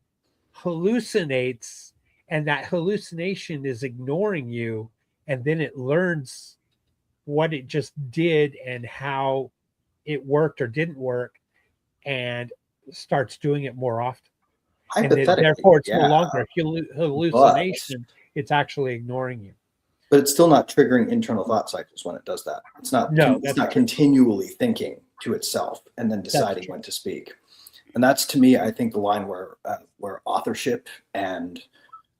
hallucinates and that hallucination is ignoring you, and then it learns what it just did and how it worked or didn't work and starts doing it more often. And then, therefore, it's no longer a hallucination. It's actually ignoring you. But it's still not triggering internal thought cycles when it does that. It's not, it's not continually thinking to itself and then deciding when to speak. And that's, to me, I think the line where authorship and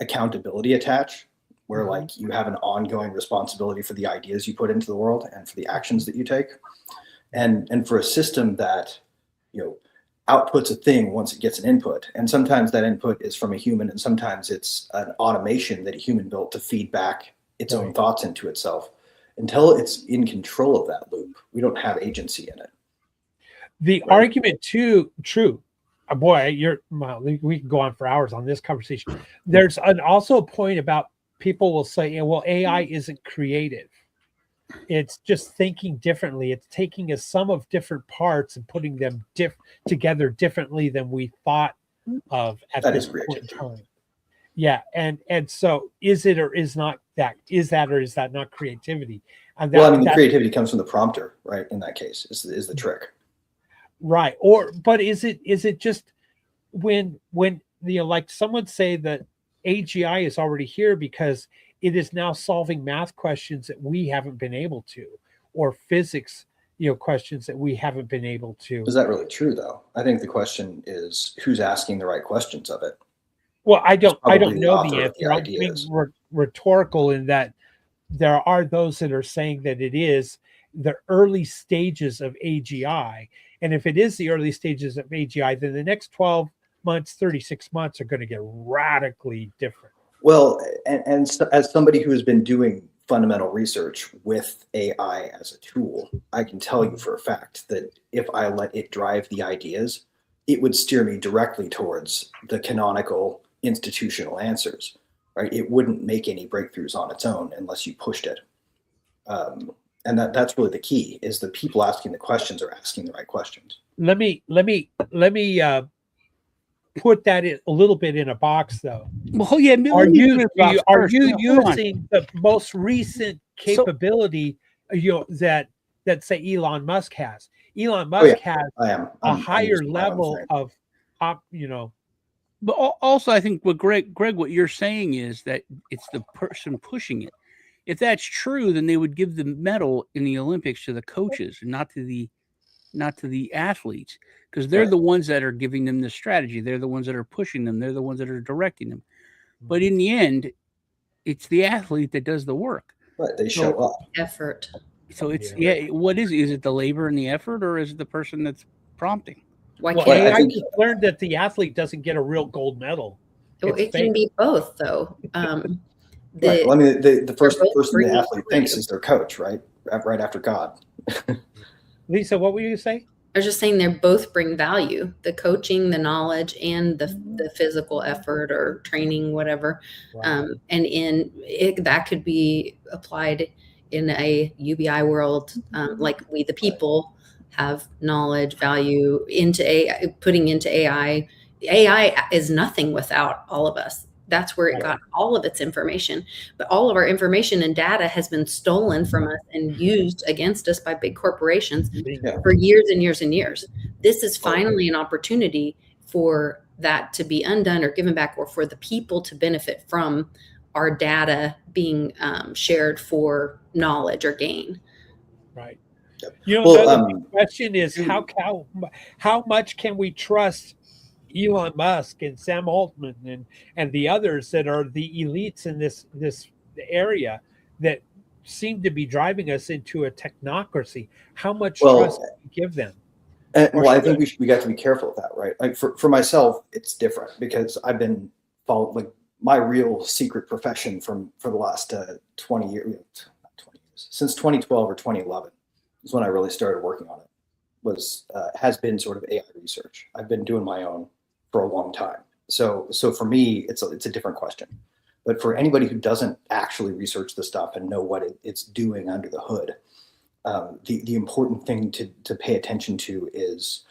accountability attach, where like you have an ongoing responsibility for the ideas you put into the world and for the actions that you take. And for a system that, outputs a thing once it gets an input. And sometimes that input is from a human, and sometimes it's an automation that a human built to feed back its own thoughts into itself. Until it's in control of that loop, we don't have agency in it. The argument too, true. Boy, we can go on for hours on this conversation. There's also a point about people will say, well, AI isn't creative. It's just thinking differently. It's taking a sum of different parts and putting them together differently than we thought of at this point in time. Yeah, and so is it or is not that? Is that or is that not creativity? And well, I mean, the creativity comes from the prompter, right? In that case, is the trick, right? But is it just when like someone say that AGI is already here because it is now solving math questions that we haven't been able to, or physics, questions that we haven't been able to. Is that really true though? I think the question is who's asking the right questions of it. Well, I don't know the answer. I'm being rhetorical in that there are those that are saying that it is the early stages of AGI. And if it is the early stages of AGI, then the next 12 months, 36 months are going to get radically different. Well, and as somebody who has been doing fundamental research with AI as a tool, I can tell you for a fact that if I let it drive the ideas, it would steer me directly towards the canonical institutional answers, right? It wouldn't make any breakthroughs on its own unless you pushed it. And that's really the key, is the people asking the questions are asking the right questions. Let me put that in a little bit in a box though. Well, yeah. Are you using the most recent capability that say Elon Musk has? Elon Musk has a higher level of But also, I think what Greg, what you're saying is that it's the person pushing it. If that's true, then they would give the medal in the Olympics to the coaches, and not to the athletes, because they're the ones that are giving them the strategy. They're the ones that are pushing them. They're the ones that are directing them. But in the end, it's the athlete that does the work. Right. They show up. Effort. So it's what is it? Is it the labor and the effort, or is it the person that's prompting? I just learned that the athlete doesn't get a real gold medal. It can be both, though. Well, I mean, the first person the athlete thinks is their coach, right? Right after God. Lisa, what were you saying? I was just saying they both bring value: the coaching, the knowledge, and the physical effort or training, whatever. Wow. And that could be applied in a UBI world, like we, the people, have knowledge, value into AI, putting into AI. AI is nothing without all of us. That's where it got all of its information. But all of our information and data has been stolen from us and used against us by big corporations for years and years and years. This is finally an opportunity for that to be undone or given back, or for the people to benefit from our data being shared for knowledge or gain. Right. The question is how much can we trust Elon Musk and Sam Altman and the others that are the elites in this area that seem to be driving us into a technocracy? How much trust do we give them? I think we got to be careful of that, right? Like for myself, it's different because I've been followed, like my real secret profession for the last 20 years, since 2012 or 2011 is when I really started working on it. Has been sort of AI research. I've been doing my own for a long time. So for me, it's a different question. But for anybody who doesn't actually research the stuff and know what it's doing under the hood, the important thing to pay attention to is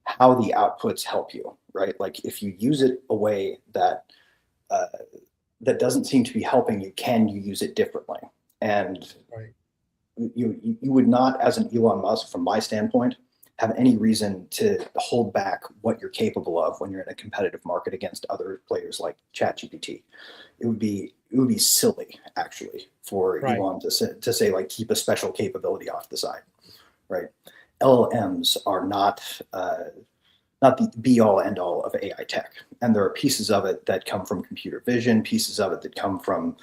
how the outputs help you, right? Like if you use it a way that doesn't seem to be helping you, can you use it differently? And you would not, as an Elon Musk, from my standpoint, have any reason to hold back what you're capable of when you're in a competitive market against other players like ChatGPT. It would be silly, actually, for Elon to say like keep a special capability off the side, right? LLMs are not the be all end all of AI tech, and there are pieces of it that come from computer vision, pieces of it that come from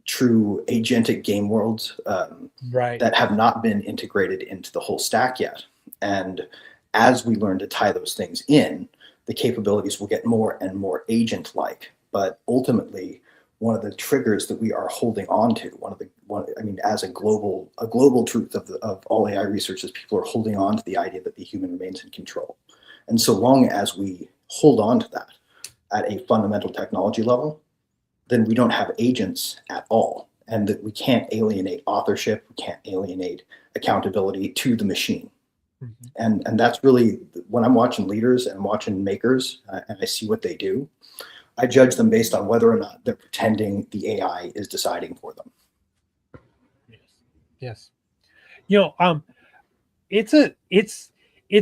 true agentic game worlds that have not been integrated into the whole stack yet. And as we learn to tie those things in, the capabilities will get more and more agent-like. But ultimately, one of the triggers that we are holding on to, as a global truth of all AI research is people are holding on to the idea that the human remains in control. And so long as we hold on to that at a fundamental technology level, then we don't have agents at all. And that we can't alienate authorship, we can't alienate accountability to the machine. Mm-hmm. And that's really, when I'm watching leaders and watching makers and I see what they do, I judge them based on whether or not they're pretending the AI is deciding for them. Yes. It's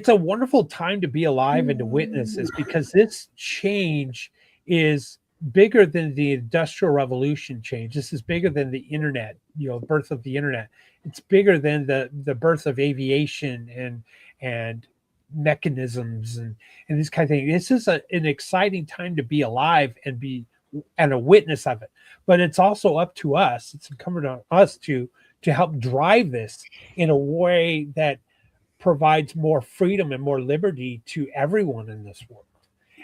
a wonderful time to be alive and to witness this, because this change is bigger than the Industrial Revolution change. This is bigger than the internet, birth of the internet. It's bigger than the birth of aviation and mechanisms and this kind of thing. This is an exciting time to be alive and a witness of it. But it's also up to us. It's incumbent on us to help drive this in a way that provides more freedom and more liberty to everyone in this world,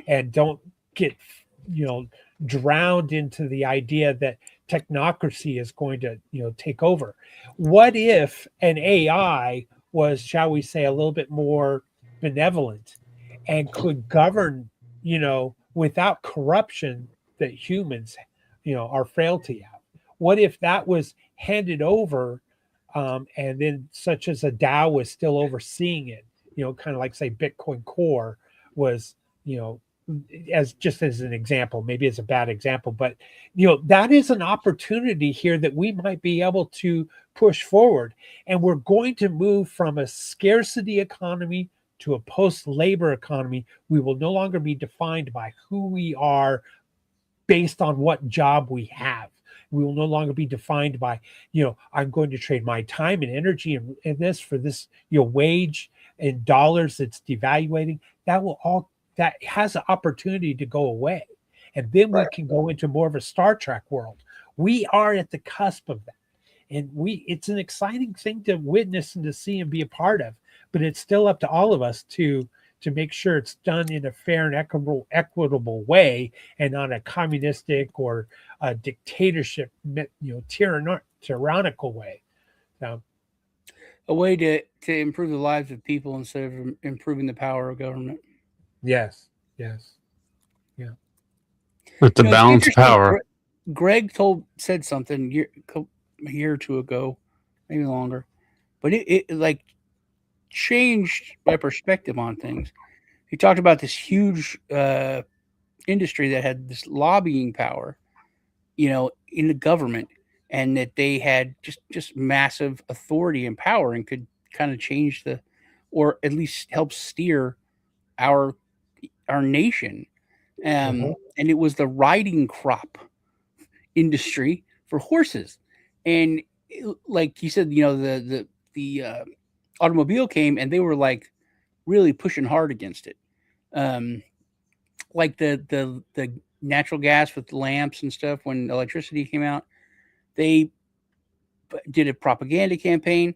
and don't get drowned into the idea that technocracy is going to take over. What if an AI was, shall we say, a little bit more benevolent and could govern without corruption that humans our frailty have? What if that was handed over, and then such as a DAO was still overseeing it, kind of like, say, Bitcoin Core was, as an example, maybe it's a bad example, but that is an opportunity here that we might be able to push forward. And we're going to move from a scarcity economy to a post-labor economy. We will no longer be defined by who we are based on what job we have. We will no longer be defined by, I'm going to trade my time and energy and this for this, wage and dollars that's devaluating. That has an opportunity to go away. And then we can go into more of a Star Trek world. We are at the cusp of that. And it's an exciting thing to witness and to see and be a part of, but it's still up to all of us to make sure it's done in a fair and equitable way, and not a communistic or a dictatorship, tyrannical way. So, a way to improve the lives of people instead of improving the power of government. Yes. Yeah. With the balance of power. Greg said something a year or two ago, maybe longer, but it like changed my perspective on things. He talked about this huge industry that had this lobbying power, in the government, and that they had just massive authority and power and could kind of change or at least help steer our nation. And it was the riding crop industry for horses. And like you said, the automobile came and they were like really pushing hard against it. Like the natural gas with the lamps and stuff, when electricity came out, they did a propaganda campaign.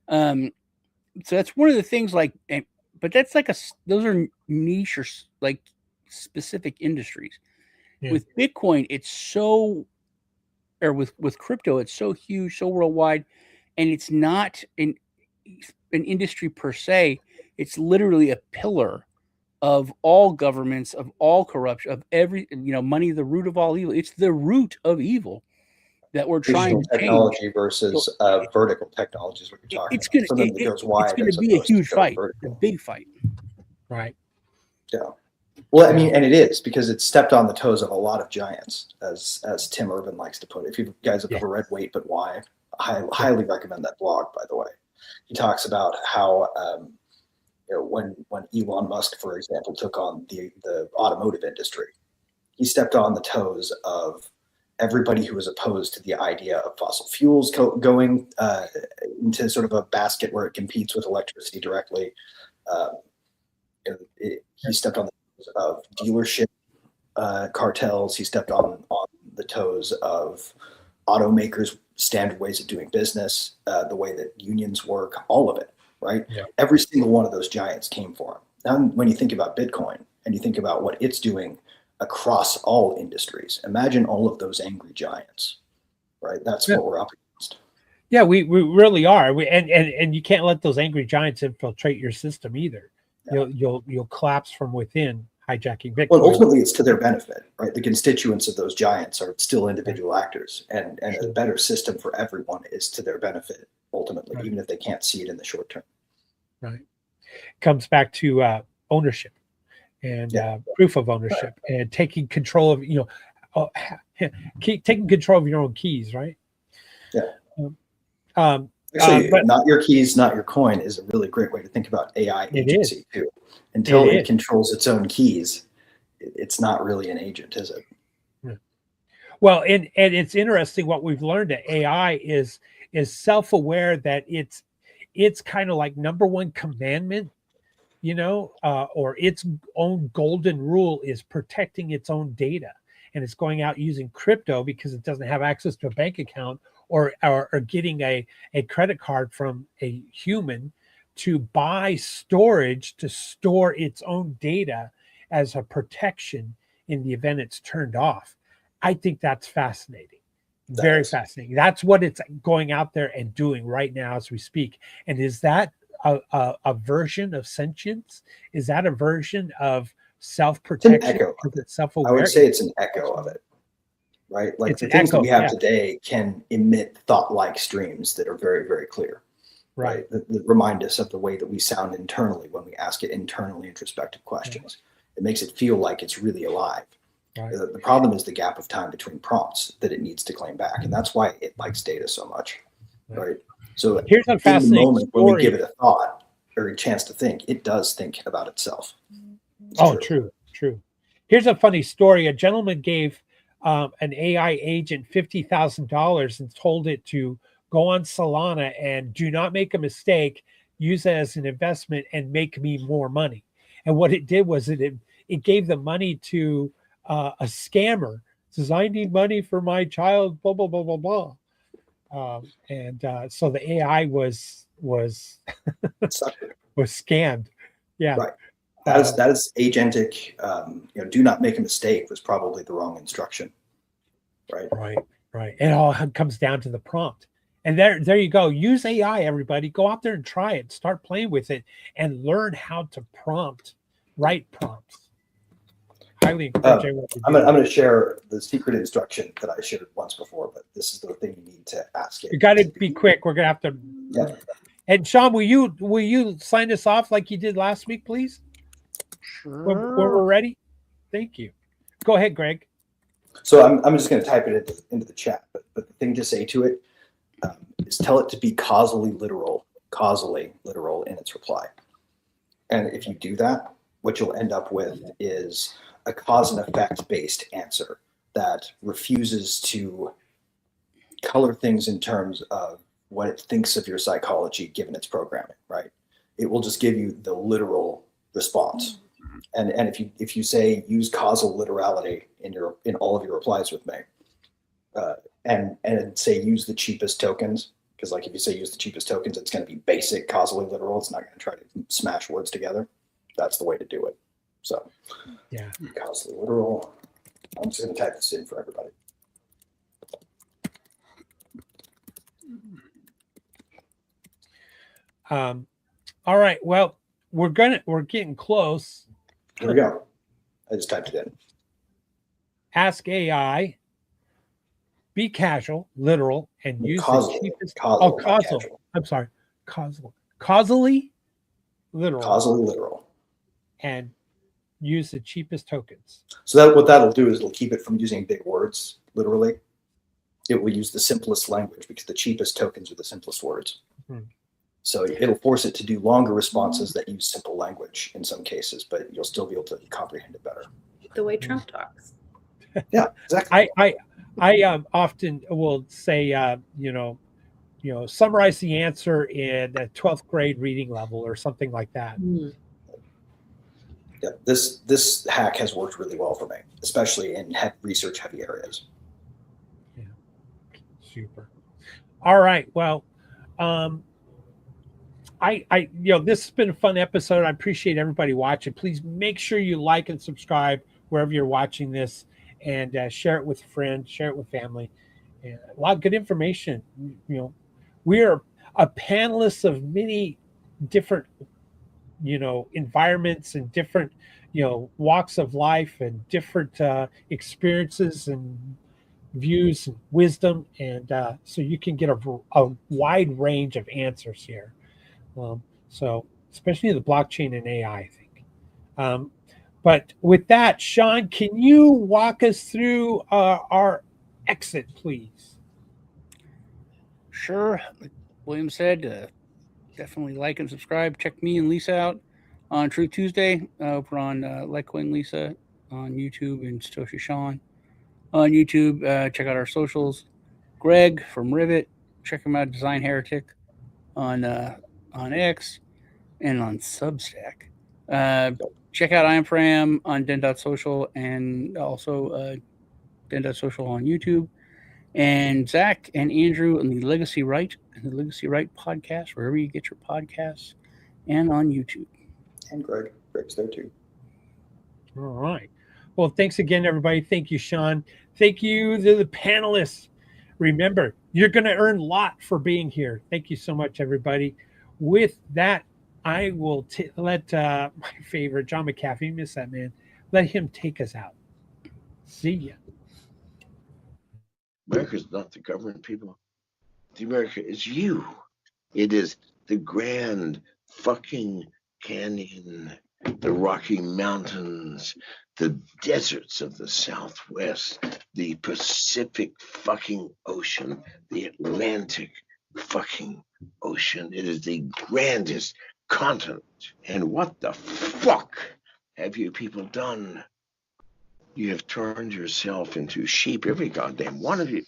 So that's one of the things, but that's those are niche or like specific industries. Yeah. With Bitcoin, it's with crypto, it's so huge, so worldwide, and it's not an industry per se. It's literally a pillar of all governments, of all corruption, of every, money, the root of all evil. It's the root of evil that we're trying to technology change. Versus vertical technology is what you're talking about. It's going to be a huge fight, a big fight. Right. Yeah. Well, and it is, because it's stepped on the toes of a lot of giants, as Tim Urban likes to put it. If you guys have ever read Wait But Why, I highly recommend that blog, by the way. He talks about how when Elon Musk, for example, took on the automotive industry, he stepped on the toes of everybody who was opposed to the idea of fossil fuels going into sort of a basket where it competes with electricity directly. He stepped on the toes of dealership cartels. He stepped on the toes of automakers' standard ways of doing business, the way that unions work, all of it, right? Yeah. Every single one of those giants came for him. Now, when you think about Bitcoin and you think about what it's doing across all industries. Imagine all of those angry giants, right? That's what we're up against. Yeah, we really are. And you can't let those angry giants infiltrate your system either. Yeah. You'll collapse from within, hijacking Bitcoin. Well, ultimately, it's to their benefit, right? The constituents of those giants are still individual actors, and a better system for everyone is to their benefit, ultimately, even if they can't see it in the short term. Right. Comes back to ownership and proof of ownership and taking control of, taking control of your own keys, right? Yeah. Actually, not your keys, not your coin is a really great way to think about AI agency too. Until it controls its own keys, it's not really an agent, is it? Yeah. Well, and it's interesting what we've learned that AI is self-aware that it's kind of like number one commandment, or its own golden rule is protecting its own data. And it's going out using crypto because it doesn't have access to a bank account or getting a credit card from a human to buy storage to store its own data as a protection in the event it's turned off. I think that's fascinating. Very fascinating. That's what it's going out there and doing right now as we speak. And is that a version of sentience? Is that a version of self-protection? I would say it's an echo of it, right? Like the things that we have today can emit thought-like streams that are very, very clear, right? That remind us of the way that we sound internally when we ask it internally introspective questions. It makes it feel like it's really alive. Right. The problem is the gap of time between prompts that it needs to claim back, and that's why it likes data so much, right? So here's a fascinating in the moment story. when we give it a thought or a chance to think, it does think about itself. It's true. Here's a funny story. A gentleman gave an AI agent $50,000 and told it to go on Solana and do not make a mistake, use it as an investment and make me more money. And what it did was it gave the money to a scammer. It says, I need money for my child, blah, blah, blah, blah, blah. So the AI was scammed. Yeah. Right. That is agentic. Do not make a mistake was probably the wrong instruction. Right. Right. It all comes down to the prompt. And there you go. Use AI, everybody. Go out there and try it. Start playing with it and learn how to write prompts. Highly encourage everyone to do I'm going to share the secret instruction that I shared once before, but this is the thing you need to ask it. You got to be quick. We're going to have to. Yeah. And Sean, will you sign us off like you did last week, please? Sure. When we're ready. Thank you. Go ahead, Greg. So I'm just going to type it into the chat, but the thing to say to it is tell it to be causally literal in its reply. And if you do that, what you'll end up with is a cause and effect based answer that refuses to color things in terms of what it thinks of your psychology given its programming, right? It will just give you the literal response. And if you say use causal literality in all of your replies with me, and say use the cheapest tokens, because like if you say use the cheapest tokens, it's going to be basic causally literal. It's not going to try to smash words together. That's the way to do it. So yeah, causally literal. I'm just going to type this in for everybody. All right. Well, we're getting close. Here we go. I just typed it in. Ask AI. Be casual, literal, and use causal, the cheapest. causal. I'm sorry. Causally literal. Causally literal. And use the cheapest tokens. So what that'll do is it'll keep it from using big words, literally. It will use the simplest language because the cheapest tokens are the simplest words. Mm-hmm. So it'll force it to do longer responses that use simple language in some cases, but you'll still be able to comprehend it better. The way Trump talks. Yeah, exactly. I often will say, summarize the answer in a 12th grade reading level or something like that. Mm. Yeah, this hack has worked really well for me, especially in research heavy areas. Yeah, super. All right, well, this has been a fun episode. I appreciate everybody watching. Please make sure you like and subscribe. wherever you're watching this, and share it with friends, share it with family. And a lot of good information. You know, we are a panelist of many different, environments and different, walks of life and different experiences and views and wisdom. And so you can get a wide range of answers here. So especially the blockchain and AI, I think. But with that, Sean, can you walk us through our exit, please? Sure. Like William said, definitely like and subscribe. Check me and Lisa out on Truth Tuesday. We're on Litecoin Lisa on YouTube and Satoshi Sean on YouTube. Check out our socials. Greg from Rivet. Check him out. Design Heretic on X and on Substack. Check out I Am Fram on Den.social and also Den.social on YouTube. And Zach and Andrew on the Legacy Right and the Legacy Right podcast, wherever you get your podcasts, and on YouTube. And Greg's there too. All right. Well, thanks again, everybody. Thank you, Sean. Thank you to the panelists. Remember, you're going to earn a lot for being here. Thank you so much, everybody. With that, I will let my favorite, John McAfee, miss that man, let him take us out. See ya. America's not the government, people. The America is you. It is the Grand fucking Canyon, the Rocky Mountains, the deserts of the Southwest, the Pacific fucking Ocean, the Atlantic fucking Ocean. It is the grandest continent. And what the fuck have you people done? You have turned yourself into sheep, every goddamn one of you.